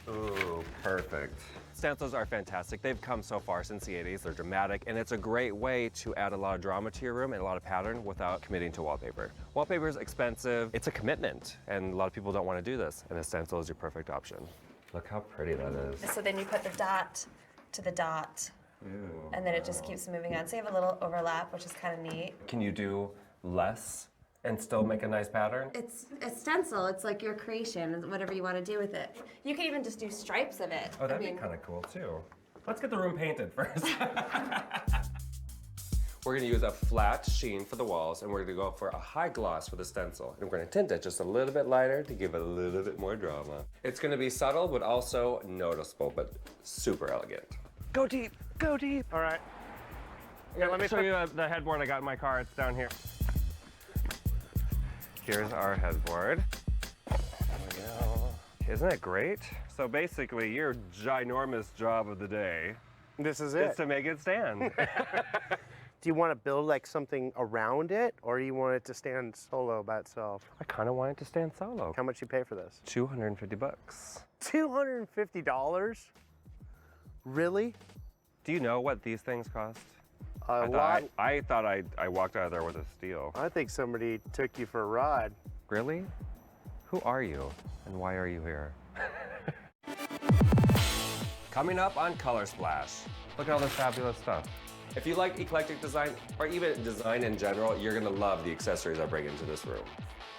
Ooh, perfect. Stencils are fantastic. They've come so far since the 80s. They're dramatic, and it's a great way to add a lot of drama to your room and a lot of pattern without committing to wallpaper. Wallpaper is expensive. It's a commitment, and a lot of people don't want to do this, and a stencil is your perfect option. Look how pretty that is. So then you put the dot to the dot, Ew. and then it just keeps moving on. So you have a little overlap, which is kind of neat. Can you do less and still make a nice pattern? It's a stencil. It's like your creation, whatever you want to do with it. You could even just do stripes of it. Oh, that'd be kind of cool too. Let's get the room painted first. We're gonna use a flat sheen for the walls, and we're gonna go for a high gloss for the stencil. And we're gonna tint it just a little bit lighter to give it a little bit more drama. It's gonna be subtle, but also noticeable, but super elegant. Go deep, go deep. All right. Yeah, let me show you the headboard I got in my car. It's down here. Here's our headboard. There we go. Isn't it great? So basically, your ginormous job of the day This is is to make it stand. Do you want to build like something around it, or you want it to stand solo by itself? I kind of want it to stand solo. How much you pay for this? $250. $250? Really? Do you know what these things cost? A lot. I thought I walked out of there with a steal. I think somebody took you for a ride. Really? Who are you, and why are you here? Coming up on Color Splash. Look at all this fabulous stuff. If you like eclectic design, or even design in general, you're gonna love the accessories I bring into this room.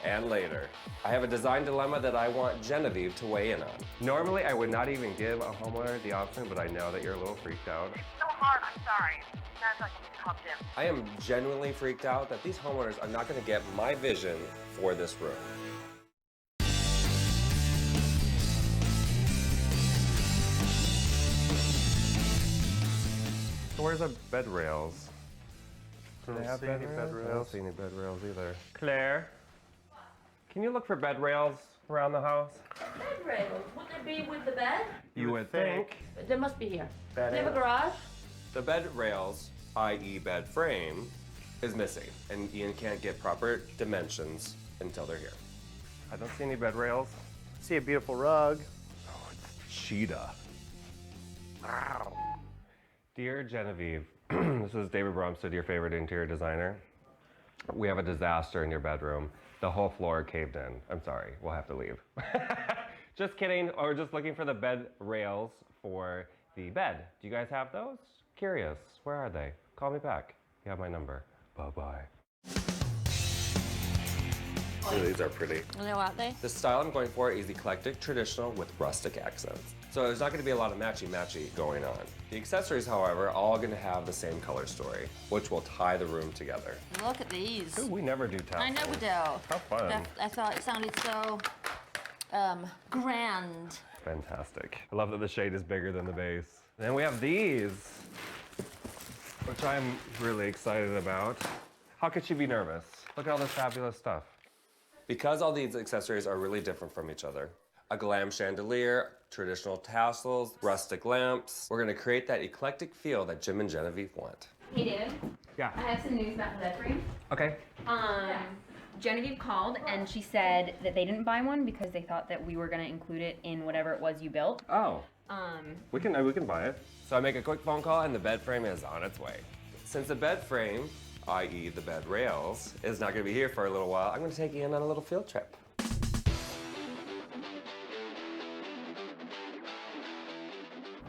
And later, I have a design dilemma that I want Genevieve to weigh in on. Normally, I would not even give a homeowner the option, but I know that you're a little freaked out. It's so hard, I'm sorry. Sounds like I need to call Jim. I am genuinely freaked out that these homeowners are not gonna get my vision for this room. So where's the bed rails? Do they have bed rails? I don't see any bed rails either. Claire, can you look for bed rails around the house? Bed rails, wouldn't it be with the bed? You would think. They must be here. Bed They have a rails. garage? The bed rails, i.e. bed frame, is missing, and Ian can't get proper dimensions until they're here. I don't see any bed rails. I see a beautiful rug. Oh, it's cheetah. Wow. Dear Genevieve, this is David Bromstead, your favorite interior designer. We have a disaster in your bedroom. The whole floor caved in. I'm sorry, we'll have to leave. Just kidding, or just looking for the bed rails for the bed. Do you guys have those? Curious, where are they? Call me back. You have my number. Bye-bye. Oh, these are pretty. And they're what they? The style I'm going for is eclectic, traditional, with rustic accents. So there's not going to be a lot of matchy-matchy going on. The accessories, however, are all going to have the same color story, which will tie the room together. Look at these. Ooh, we never do tassels. I know we do. How fun. I thought it sounded so grand. Fantastic. I love that the shade is bigger than the base. And then we have these, which I'm really excited about. How could she be nervous? Look at all this fabulous stuff. Because all these accessories are really different from each other, a glam chandelier, traditional tassels, rustic lamps, we're gonna create that eclectic feel that Jim and Genevieve want. Hey, David. Yeah. I have some news about the bed frame. Okay. Genevieve called and she said that they didn't buy one because they thought that we were going to include it in whatever it was you built. Oh. We can buy it. So I make a quick phone call and the bed frame is on its way. Since the bed frame, i.e. the bed rails, is not gonna be here for a little while, I'm gonna take Ian on a little field trip.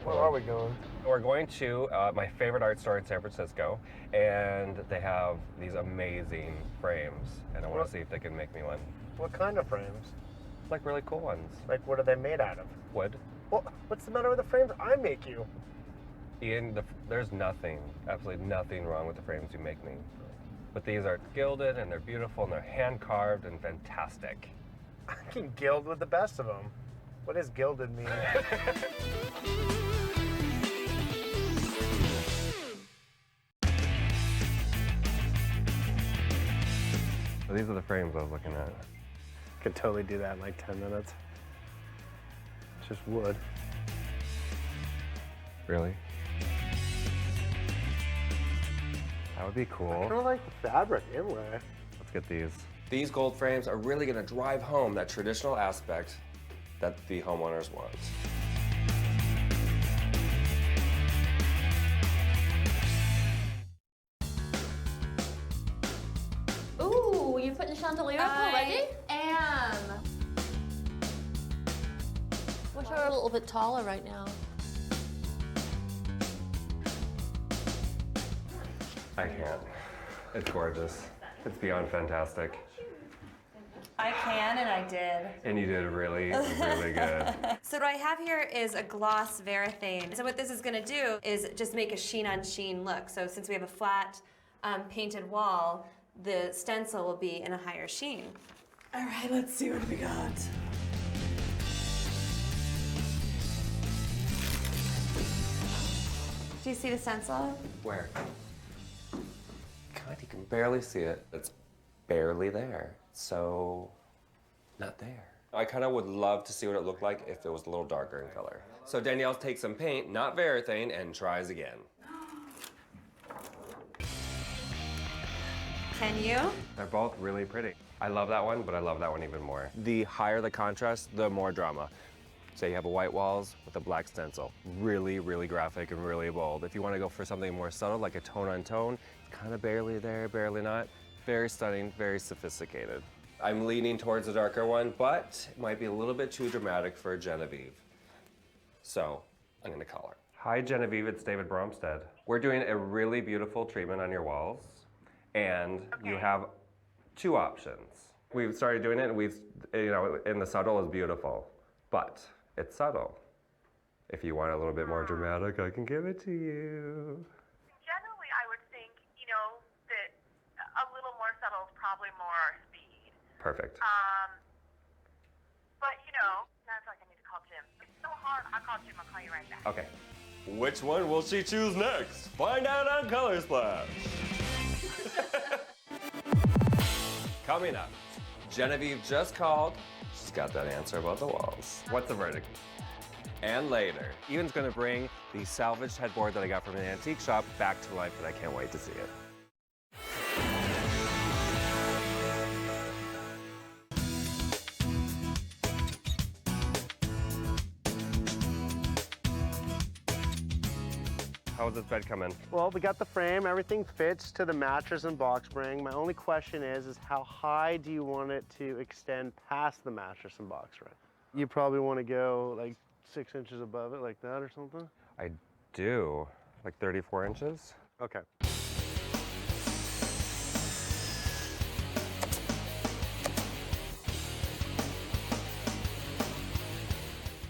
Where are we going? We're going to my favorite art store in San Francisco, and they have these amazing frames, and I want to see if they can make me one. What kind of frames? Like really cool ones. Like what are they made out of? Wood. Well, what's the matter with the frames I make you? Ian, there's nothing, absolutely nothing wrong with the frames you make me. But these are gilded, and they're beautiful, and they're hand-carved and fantastic. I can gild with the best of them. What does gilded mean? So these are the frames I was looking at. Could totally do that in like 10 minutes. It's just wood. Really? That would be cool. I kind of like the fabric anyway. Let's get these. These gold frames are really going to drive home that traditional aspect that the homeowners want. Ooh, you putting the chandelier up already? I am. Wish I were a little bit taller right now. I can't. It's gorgeous. It's beyond fantastic. I can, and I did. And you did really, really good. So what I have here is a gloss varathane. So what this is gonna do is just make a sheen on sheen look. So since we have a flat painted wall, the stencil will be in a higher sheen. All right, let's see what we got. Do you see the stencil? Where? God, you can barely see it. It's barely there. So, not there. I kind of would love to see what it looked like if it was a little darker in color. So Danielle takes some paint, not varathane, and tries again. Can you? They're both really pretty. I love that one, but I love that one even more. The higher the contrast, the more drama. Say you have a white walls with a black stencil. Really, really graphic and really bold. If you want to go for something more subtle, like a tone on tone, it's kind of barely there, barely not. Very stunning, very sophisticated. I'm leaning towards the darker one, but it might be a little bit too dramatic for Genevieve. So, I'm gonna call her. Hi Genevieve, it's David Bromstead. We're doing a really beautiful treatment on your walls, and you have two options. We've started doing it, and and the subtle is beautiful, but it's subtle. If you want a little bit more dramatic, I can give it to you. Generally, I would think, that a little more subtle is probably more speed. Perfect. But, now I feel like I need to call Jim. It's so hard. I'll call Jim. I'll call you right back. Okay. Which one will she choose next? Find out on Color Splash. Coming up, Genevieve just called. She's got that answer about the walls. What's the verdict? And later, Ian's gonna bring the salvaged headboard that I got from an antique shop back to life, and I can't wait to see it. How's this bed coming? Well, we got the frame. Everything fits to the mattress and box spring. My only question is how high do you want it to extend past the mattress and box spring? You probably want to go like 6 inches above it, like that or something? I do. Like 34 inches? Okay.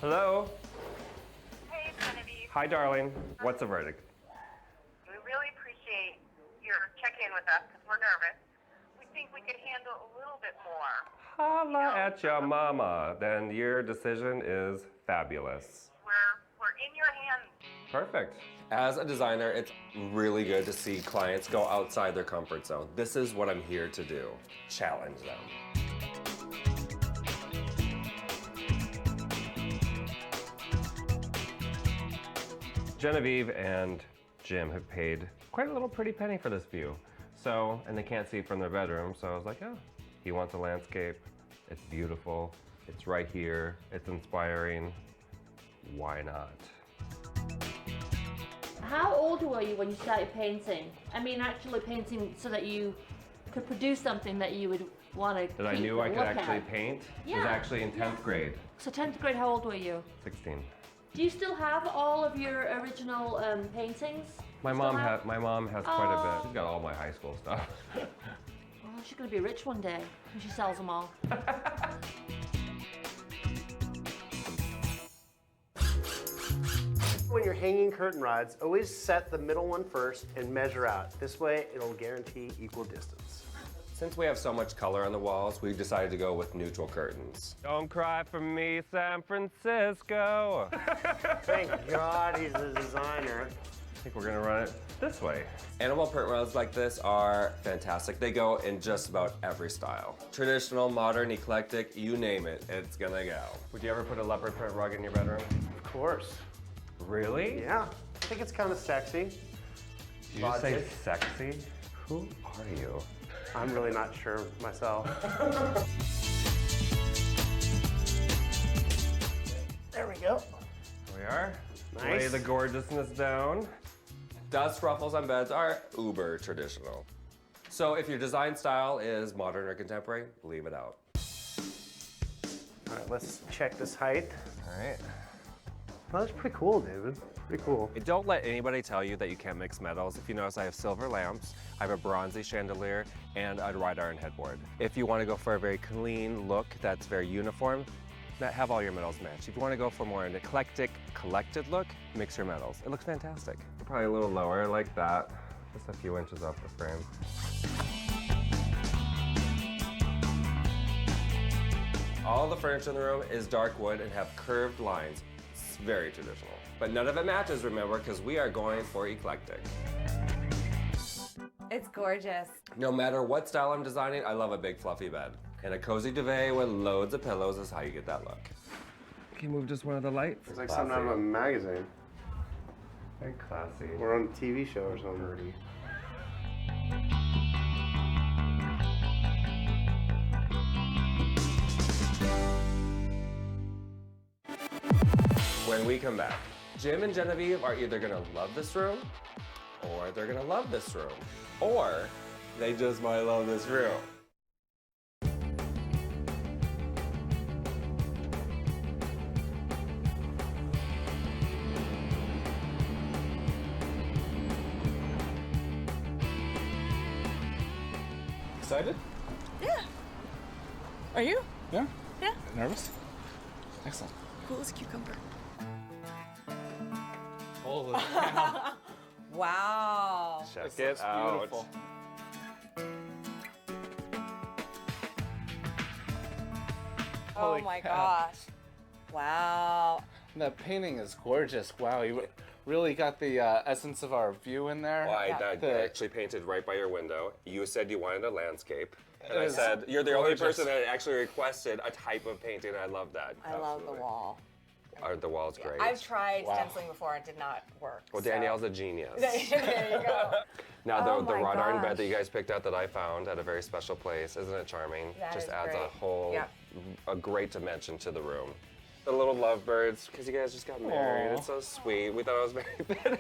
Hello? Hey, Genevieve. Hi, darling. What's the verdict? We really appreciate your checking in with us because we're nervous. We think we could handle a little bit more. Holla at your mama. Then your decision is fabulous. We're in your hands. Perfect. As a designer, it's really good to see clients go outside their comfort zone. This is what I'm here to do. Challenge them. Genevieve and Jim have paid quite a little pretty penny for this view. So, and they can't see from their bedroom, so I was like, oh, he wants a landscape. It's beautiful. It's right here. It's inspiring. Why not? How old were you when you started painting? I mean, actually painting so that you could produce something that you would want to That I knew I could actually paint? Yeah. It was actually in 10th grade. So 10th grade, how old were you? 16. Do you still have all of your original paintings? My mom has quite a bit. She's got all my high school stuff. Oh, she's gonna be rich one day when she sells them all. When you're hanging curtain rods, always set the middle one first and measure out. This way, it'll guarantee equal distance. Since we have so much color on the walls, we decided to go with neutral curtains. Don't cry for me, San Francisco. Thank God he's a designer. think we're gonna run it this way. Animal print rugs like this are fantastic. They go in just about every style. Traditional, modern, eclectic, you name it, it's gonna go. Would you ever put a leopard print rug in your bedroom? Of course. Really? Yeah. I think it's kind of sexy. Did you just say sexy? Who are you? I'm really not sure myself. There we go. Here we are. Nice. Lay the gorgeousness down. Dust ruffles on beds are uber traditional. So if your design style is modern or contemporary, leave it out. All right, let's check this height. All right. Oh, that's pretty cool, David. Pretty cool. Don't let anybody tell you that you can't mix metals. If you notice, I have silver lamps, I have a bronzy chandelier, and a wrought iron headboard. If you want to go for a very clean look that's very uniform, have all your metals match. If you want to go for more an eclectic, collected look, mix your metals. It looks fantastic. Probably a little lower, like that. Just a few inches off the frame. All the furniture in the room is dark wood and have curved lines. It's very traditional. But none of it matches, remember, because we are going for eclectic. It's gorgeous. No matter what style I'm designing, I love a big fluffy bed. And a cozy duvet with loads of pillows is how you get that look. Can you move just one of the lights? It's like something out of a magazine. Very classy. Or on a TV show or something. When we come back, Jim and Genevieve are either gonna love this room, or they're gonna love this room, or they just might love this room. Excited? Yeah. Are you? Yeah. Yeah. Nervous? Excellent. Cool as a cucumber. Holy cow. Wow. Check it out. Beautiful. Oh Holy my cow. gosh. Wow. That painting is gorgeous. Wow, you really got the essence of our view in there. Well, I actually painted right by your window. You said you wanted a landscape. And I It is said, you're the only gorgeous. person that actually requested a type of painting. I love that. I love the wall. The wall's great. I've tried stenciling before and it did not work. Well, so- Danielle's a genius. There you go. Now, Oh the my wrought iron bed gosh. that you guys picked out that I found at a very special place, isn't it charming? That Just is adds great. a whole, Yep. a great dimension to the room. The little lovebirds, because you guys just got married. Aw. It's so sweet. We thought it was very fitting.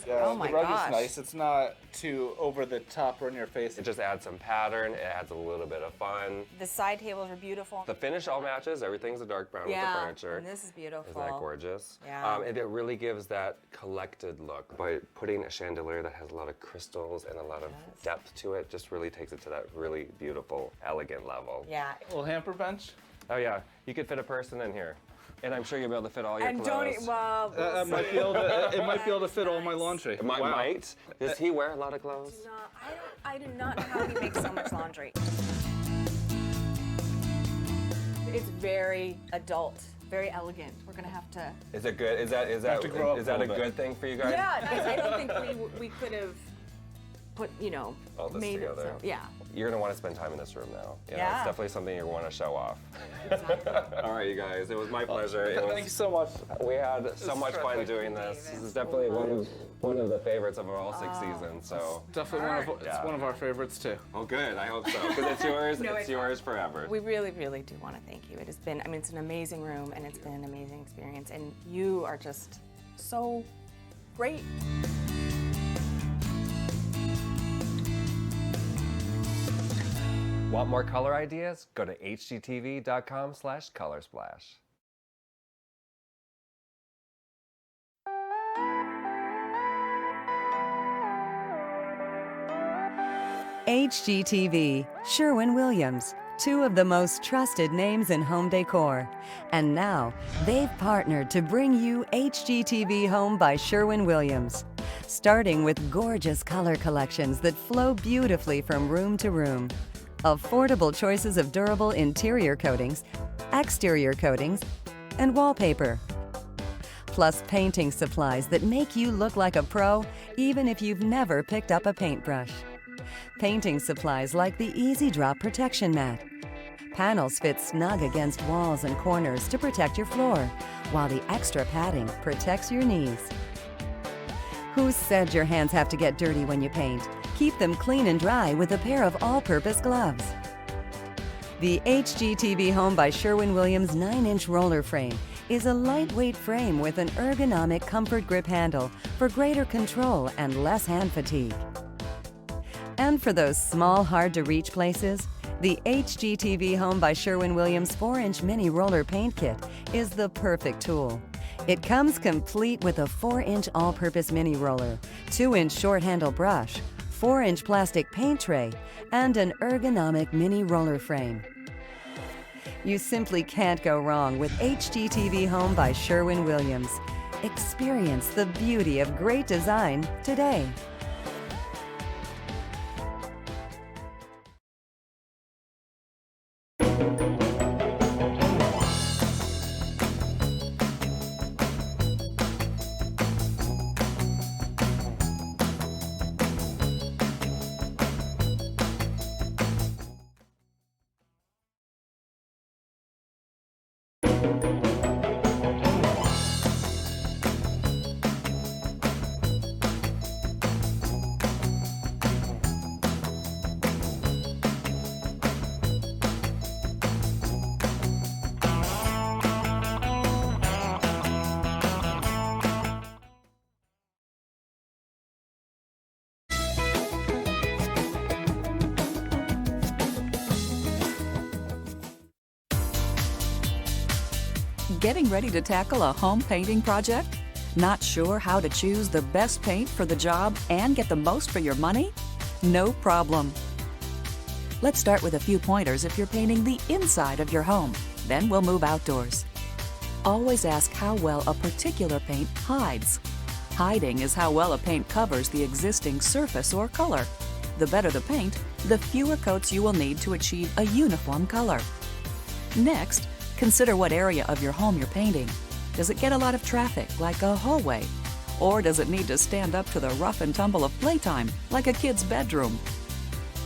Yeah, Oh my the rug gosh. is nice. It's not too over the top or in your face. It just adds some pattern. It adds a little bit of fun. The side tables are beautiful. The finish all matches. Everything's a dark brown with the furniture. And this is beautiful. Isn't that gorgeous? Yeah. And it really gives that collected look. By putting a chandelier that has a lot of crystals and a lot of depth to it, just really takes it to that really beautiful, elegant level. Yeah. A little hamper bench. Oh yeah, you could fit a person in here. And I'm sure you'll be able to fit all your And clothes. don't well, It might be able to, it might be able to fit all my laundry. It might. Wow. Might. Does he wear a lot of clothes? I do not know how he makes so much laundry. It's very adult, very elegant. We're gonna have to. Is it good? Is that have to grow up is a that a little bit. good thing for you guys? Yeah, I don't think we could have put, All this made together. it so. Yeah. You're gonna want to spend time in this room now. You know, Yeah. It's definitely something you want to show off. All right, you guys. It was my pleasure. Thank you so much. We had so much fun terrific. doing this. This is definitely one of the favorites of all 6 seasons. So Definitely it's one of our favorites too. Oh, good. I hope so. Because it's yours. No, it's yours forever. We really, really do want to thank you. It has been, it's an amazing room and it's been an amazing experience. And you are just so great. Want more color ideas? Go to hgtv.com/colorsplash. HGTV, Sherwin-Williams, two of the most trusted names in home decor. And now, they've partnered to bring you HGTV Home by Sherwin-Williams. Starting with gorgeous color collections that flow beautifully from room to room. Affordable choices of durable interior coatings, exterior coatings, and wallpaper. plus painting supplies that make you look like a pro even if you've never picked up a paintbrush. Painting supplies like the Easy Drop Protection Mat. Panels fit snug against walls and corners to protect your floor, while the extra padding protects your knees. Who said your hands have to get dirty when you paint? Keep them clean and dry with a pair of all-purpose gloves. The HGTV Home by Sherwin-Williams 9-inch roller frame is a lightweight frame with an ergonomic comfort grip handle for greater control and less hand fatigue. And for those small, hard-to-reach places, the HGTV Home by Sherwin-Williams 4-inch mini roller paint kit is the perfect tool. It comes complete with a 4-inch all-purpose mini roller, 2-inch short-handle brush, 4-inch plastic paint tray, and an ergonomic mini roller frame. You simply can't go wrong with HGTV Home by Sherwin-Williams. Experience the beauty of great design today. Getting ready to tackle a home painting project? Not sure how to choose the best paint for the job and get the most for your money? No problem. Let's start with a few pointers if you're painting the inside of your home. Then we'll move outdoors. Always ask how well a particular paint hides. Hiding is how well a paint covers the existing surface or color. The better the paint, the fewer coats you will need to achieve a uniform color. Next, consider what area of your home you're painting. Does it get a lot of traffic, like a hallway? Or does it need to stand up to the rough and tumble of playtime, like a kid's bedroom?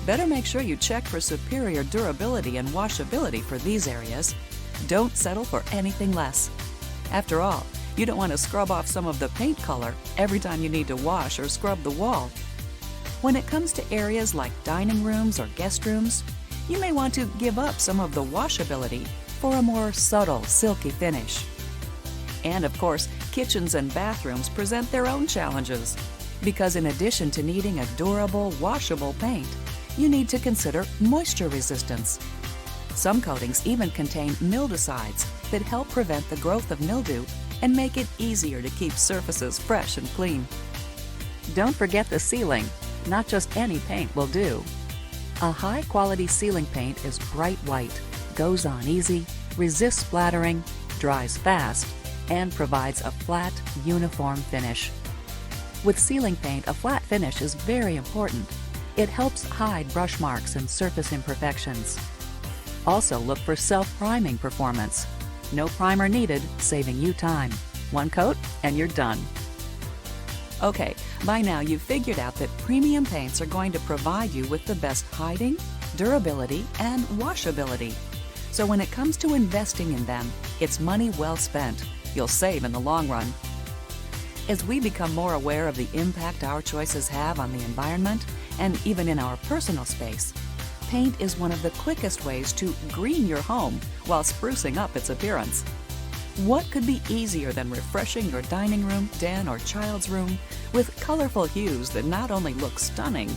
Better make sure you check for superior durability and washability for these areas. Don't settle for anything less. After all, you don't want to scrub off some of the paint color every time you need to wash or scrub the wall. When it comes to areas like dining rooms or guest rooms, you may want to give up some of the washability for a more subtle, silky finish. And of course, kitchens and bathrooms present their own challenges, because in addition to needing a durable, washable paint, you need to consider moisture resistance. Some coatings even contain mildewcides that help prevent the growth of mildew and make it easier to keep surfaces fresh and clean. Don't forget the sealing. Not just any paint will do. A high-quality sealing paint is bright white, goes on easy, resists splattering, dries fast, and provides a flat, uniform finish. With sealing paint, a flat finish is very important. It helps hide brush marks and surface imperfections. Also look for self-priming performance. No primer needed, saving you time. One coat and you're done. Okay, by now you've figured out that premium paints are going to provide you with the best hiding, durability, and washability. So when it comes to investing in them, it's money well spent. You'll save in the long run. As we become more aware of the impact our choices have on the environment and even in our personal space, paint is one of the quickest ways to green your home while sprucing up its appearance. What could be easier than refreshing your dining room, den, or child's room with colorful hues that not only look stunning,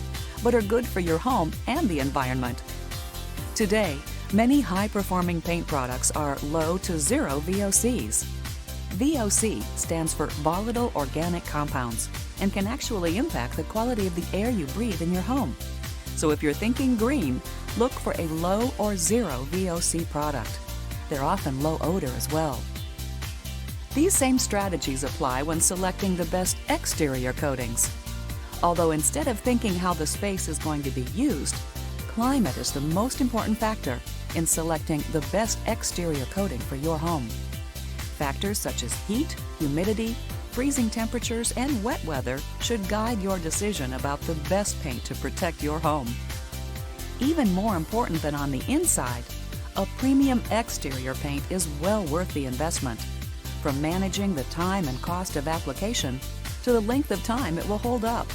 but are good for your home and the environment? Today, many high-performing paint products are low to zero VOCs. VOC stands for volatile organic compounds and can actually impact the quality of the air you breathe in your home. So if you're thinking green, look for a low or zero VOC product. They're often low odor as well. These same strategies apply when selecting the best exterior coatings. Although instead of thinking how the space is going to be used, climate is the most important factor in selecting the best exterior coating for your home. Factors such as heat, humidity, freezing temperatures, and wet weather should guide your decision about the best paint to protect your home. Even more important than on the inside, a premium exterior paint is well worth the investment. From managing the time and cost of application to the length of time it will hold up.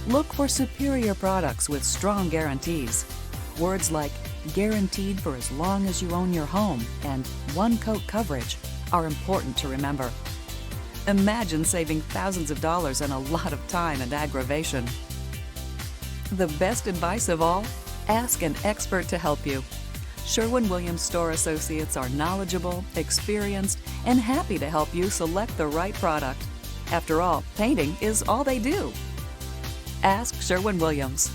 Look for superior products with strong guarantees. Words like guaranteed for as long as you own your home and one-coat coverage are important to remember. Imagine saving thousands of dollars and a lot of time and aggravation. The best advice of all? Ask an expert to help you. Sherwin-Williams store associates are knowledgeable, experienced, and happy to help you select the right product. After all, painting is all they do. Ask Sherwin-Williams.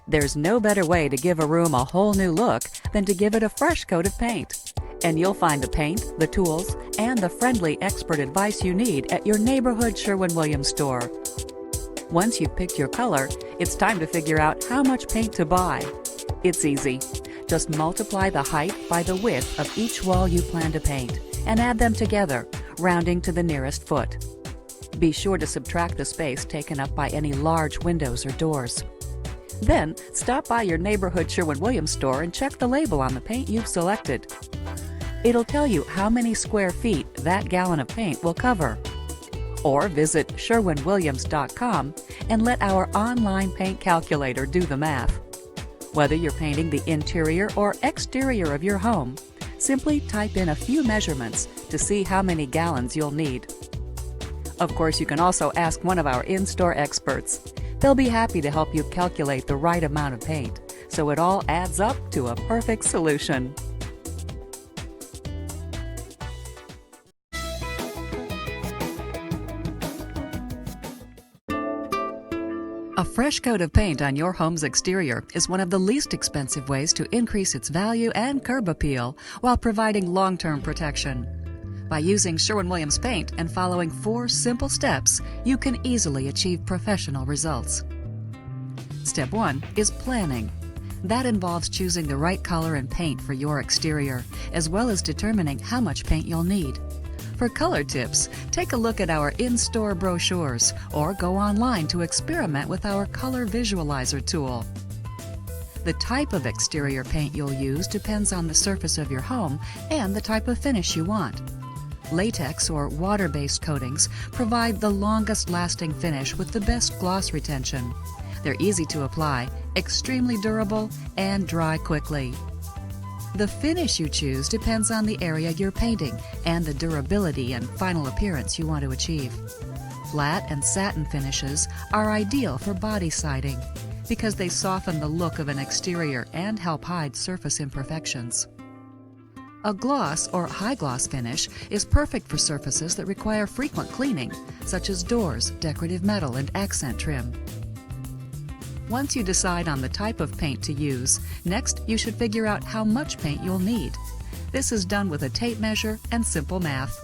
There's no better way to give a room a whole new look than to give it a fresh coat of paint. And you'll find the paint, the tools, and the friendly expert advice you need at your neighborhood Sherwin-Williams store. Once you've picked your color, it's time to figure out how much paint to buy. It's easy. Just multiply the height by the width of each wall you plan to paint and add them together, rounding to the nearest foot. Be sure to subtract the space taken up by any large windows or doors. Then, stop by your neighborhood Sherwin-Williams store and check the label on the paint you've selected. It'll tell you how many square feet that gallon of paint will cover. Or visit Sherwin-Williams.com and let our online paint calculator do the math. Whether you're painting the interior or exterior of your home, simply type in a few measurements to see how many gallons you'll need. Of course, you can also ask one of our in-store experts. They'll be happy to help you calculate the right amount of paint, so it all adds up to a perfect solution. A fresh coat of paint on your home's exterior is one of the least expensive ways to increase its value and curb appeal while providing long-term protection. By using Sherwin-Williams paint and following 4 simple steps, you can easily achieve professional results. Step 1 is planning. That involves choosing the right color and paint for your exterior, as well as determining how much paint you'll need. For color tips, take a look at our in-store brochures or go online to experiment with our Color Visualizer tool. The type of exterior paint you'll use depends on the surface of your home and the type of finish you want. Latex or water-based coatings provide the longest-lasting finish with the best gloss retention. They're easy to apply, extremely durable, and dry quickly. The finish you choose depends on the area you're painting and the durability and final appearance you want to achieve. Flat and satin finishes are ideal for body siding because they soften the look of an exterior and help hide surface imperfections. A gloss or high gloss finish is perfect for surfaces that require frequent cleaning, such as doors, decorative metal, and accent trim. Once you decide on the type of paint to use, next you should figure out how much paint you'll need. This is done with a tape measure and simple math.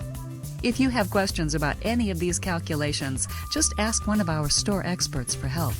If you have questions about any of these calculations, just ask one of our store experts for help.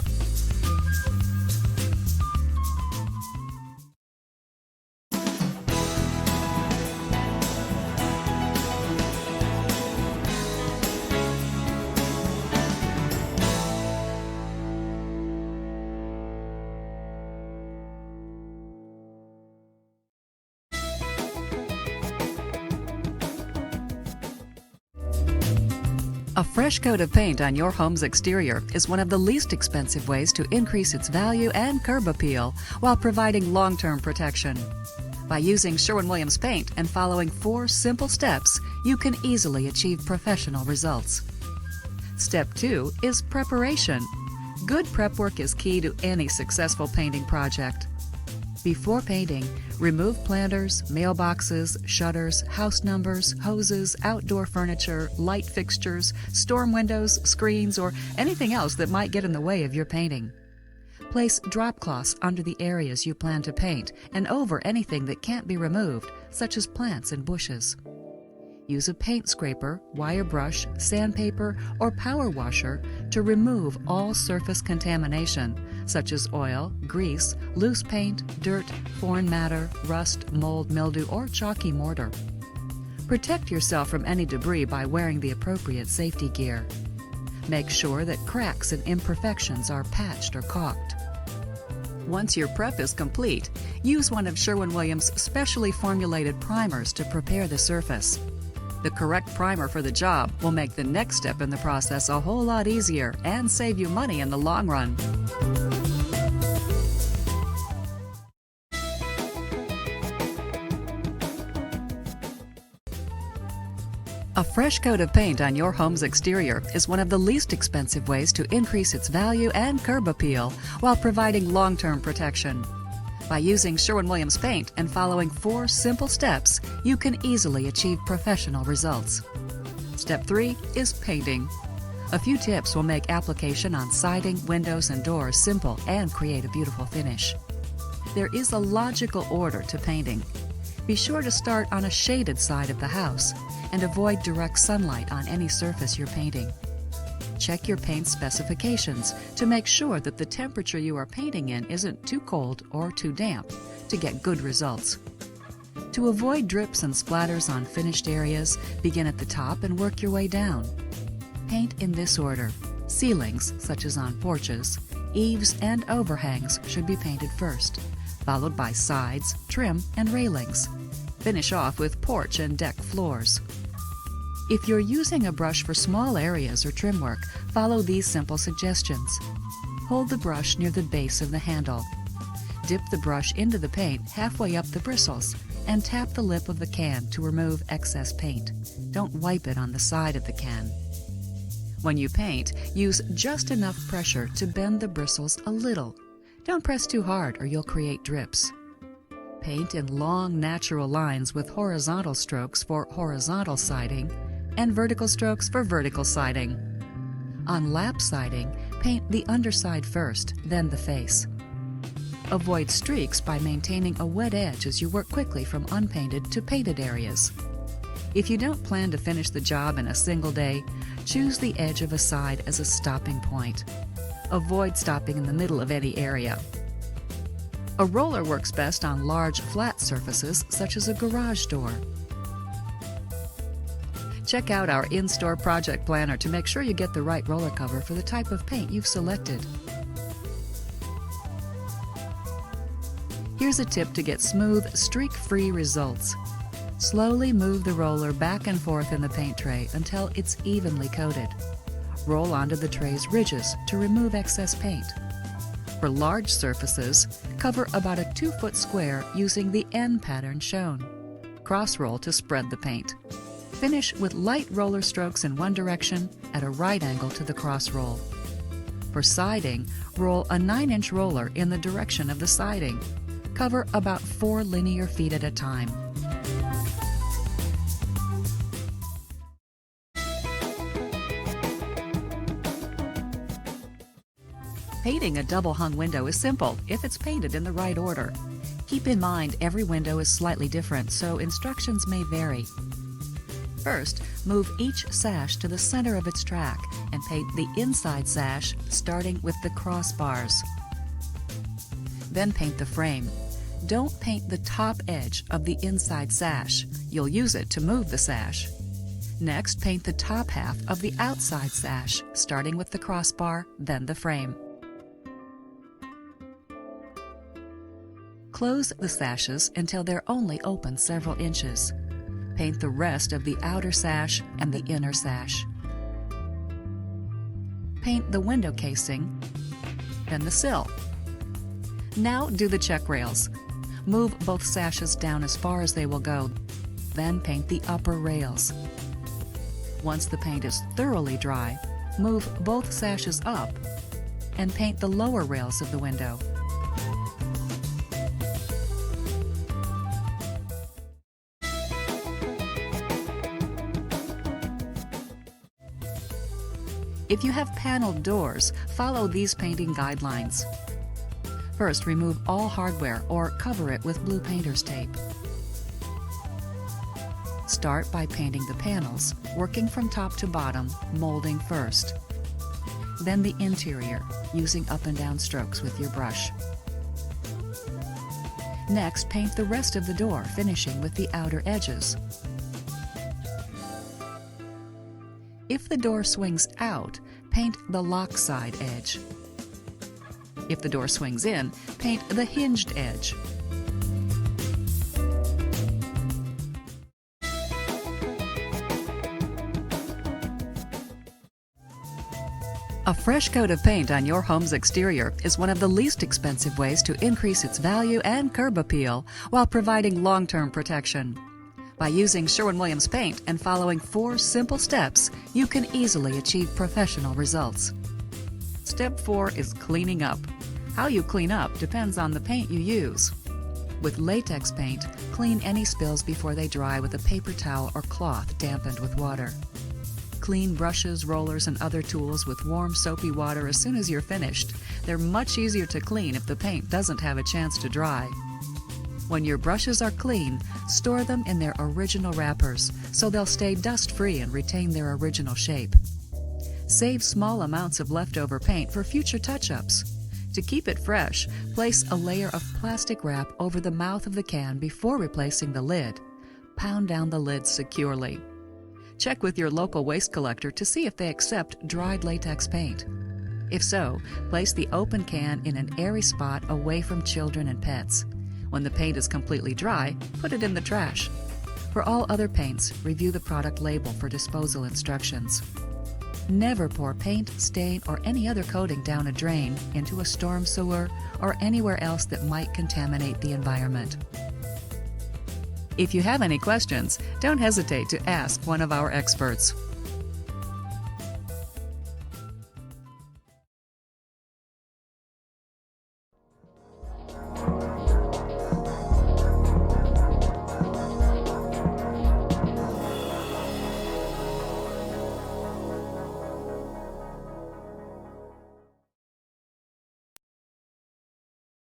A fresh coat of paint on your home's exterior is one of the least expensive ways to increase its value and curb appeal while providing long-term protection. By using Sherwin-Williams paint and following 4 simple steps, you can easily achieve professional results. Step 2 is preparation. Good prep work is key to any successful painting project. Before painting, remove planters, mailboxes, shutters, house numbers, hoses, outdoor furniture, light fixtures, storm windows, screens, or anything else that might get in the way of your painting. Place drop cloths under the areas you plan to paint and over anything that can't be removed, such as plants and bushes. Use a paint scraper, wire brush, sandpaper, or power washer to remove all surface contamination, such as oil, grease, loose paint, dirt, foreign matter, rust, mold, mildew, or chalky mortar. Protect yourself from any debris by wearing the appropriate safety gear. Make sure that cracks and imperfections are patched or caulked. Once your prep is complete, use one of Sherwin-Williams' specially formulated primers to prepare the surface. The correct primer for the job will make the next step in the process a whole lot easier and save you money in the long run. A fresh coat of paint on your home's exterior is one of the least expensive ways to increase its value and curb appeal while providing long-term protection. By using Sherwin-Williams paint and following 4 simple steps, you can easily achieve professional results. Step 3 is painting. A few tips will make application on siding, windows, and doors simple and create a beautiful finish. There is a logical order to painting. Be sure to start on a shaded side of the house and avoid direct sunlight on any surface you're painting. Check your paint specifications to make sure that the temperature you are painting in isn't too cold or too damp to get good results. To avoid drips and splatters on finished areas, begin at the top and work your way down. Paint in this order. Ceilings, such as on porches, eaves, and overhangs should be painted first, followed by sides, trim, and railings. Finish off with porch and deck floors. If you're using a brush for small areas or trim work, follow these simple suggestions. Hold the brush near the base of the handle. Dip the brush into the paint halfway up the bristles and tap the lip of the can to remove excess paint. Don't wipe it on the side of the can. When you paint, use just enough pressure to bend the bristles a little. Don't press too hard or you'll create drips. Paint in long, natural lines with horizontal strokes for horizontal siding and vertical strokes for vertical siding. On lap siding, paint the underside first, then the face. Avoid streaks by maintaining a wet edge as you work quickly from unpainted to painted areas. If you don't plan to finish the job in a single day, choose the edge of a side as a stopping point. Avoid stopping in the middle of any area. A roller works best on large, flat surfaces such as a garage door. Check out our in-store project planner to make sure you get the right roller cover for the type of paint you've selected. Here's a tip to get smooth, streak-free results. Slowly move the roller back and forth in the paint tray until it's evenly coated. Roll onto the tray's ridges to remove excess paint. For large surfaces, cover about a 2-foot square using the N pattern shown. Cross-roll to spread the paint. Finish with light roller strokes in one direction at a right angle to the cross-roll. For siding, roll a 9-inch roller in the direction of the siding. Cover about 4 linear feet at a time. Painting a double-hung window is simple if it's painted in the right order. Keep in mind every window is slightly different, so instructions may vary. First, move each sash to the center of its track and paint the inside sash starting with the crossbars. Then paint the frame. Don't paint the top edge of the inside sash. You'll use it to move the sash. Next, paint the top half of the outside sash, starting with the crossbar, then the frame. Close the sashes until they're only open several inches. Paint the rest of the outer sash and the inner sash. Paint the window casing, then the sill. Now do the check rails. Move both sashes down as far as they will go, then paint the upper rails. Once the paint is thoroughly dry, move both sashes up and paint the lower rails of the window. If you have paneled doors, follow these painting guidelines. First, remove all hardware or cover it with blue painter's tape. Start by painting the panels, working from top to bottom, molding first. Then the interior, using up and down strokes with your brush. Next, paint the rest of the door, finishing with the outer edges. If the door swings out, paint the lock side edge. If the door swings in, paint the hinged edge. A fresh coat of paint on your home's exterior is one of the least expensive ways to increase its value and curb appeal while providing long-term protection. By using Sherwin-Williams paint and following 4 simple steps, you can easily achieve professional results. Step 4 is cleaning up. How you clean up depends on the paint you use. With latex paint, clean any spills before they dry with a paper towel or cloth dampened with water. Clean brushes, rollers, and other tools with warm, soapy water as soon as you're finished. They're much easier to clean if the paint doesn't have a chance to dry. When your brushes are clean, store them in their original wrappers so they'll stay dust-free and retain their original shape. Save small amounts of leftover paint for future touch-ups. To keep it fresh, place a layer of plastic wrap over the mouth of the can before replacing the lid. Pound down the lid securely. Check with your local waste collector to see if they accept dried latex paint. If so, place the open can in an airy spot away from children and pets. When the paint is completely dry, put it in the trash. For all other paints, review the product label for disposal instructions. Never pour paint, stain, or any other coating down a drain, into a storm sewer, or anywhere else that might contaminate the environment. If you have any questions, don't hesitate to ask one of our experts.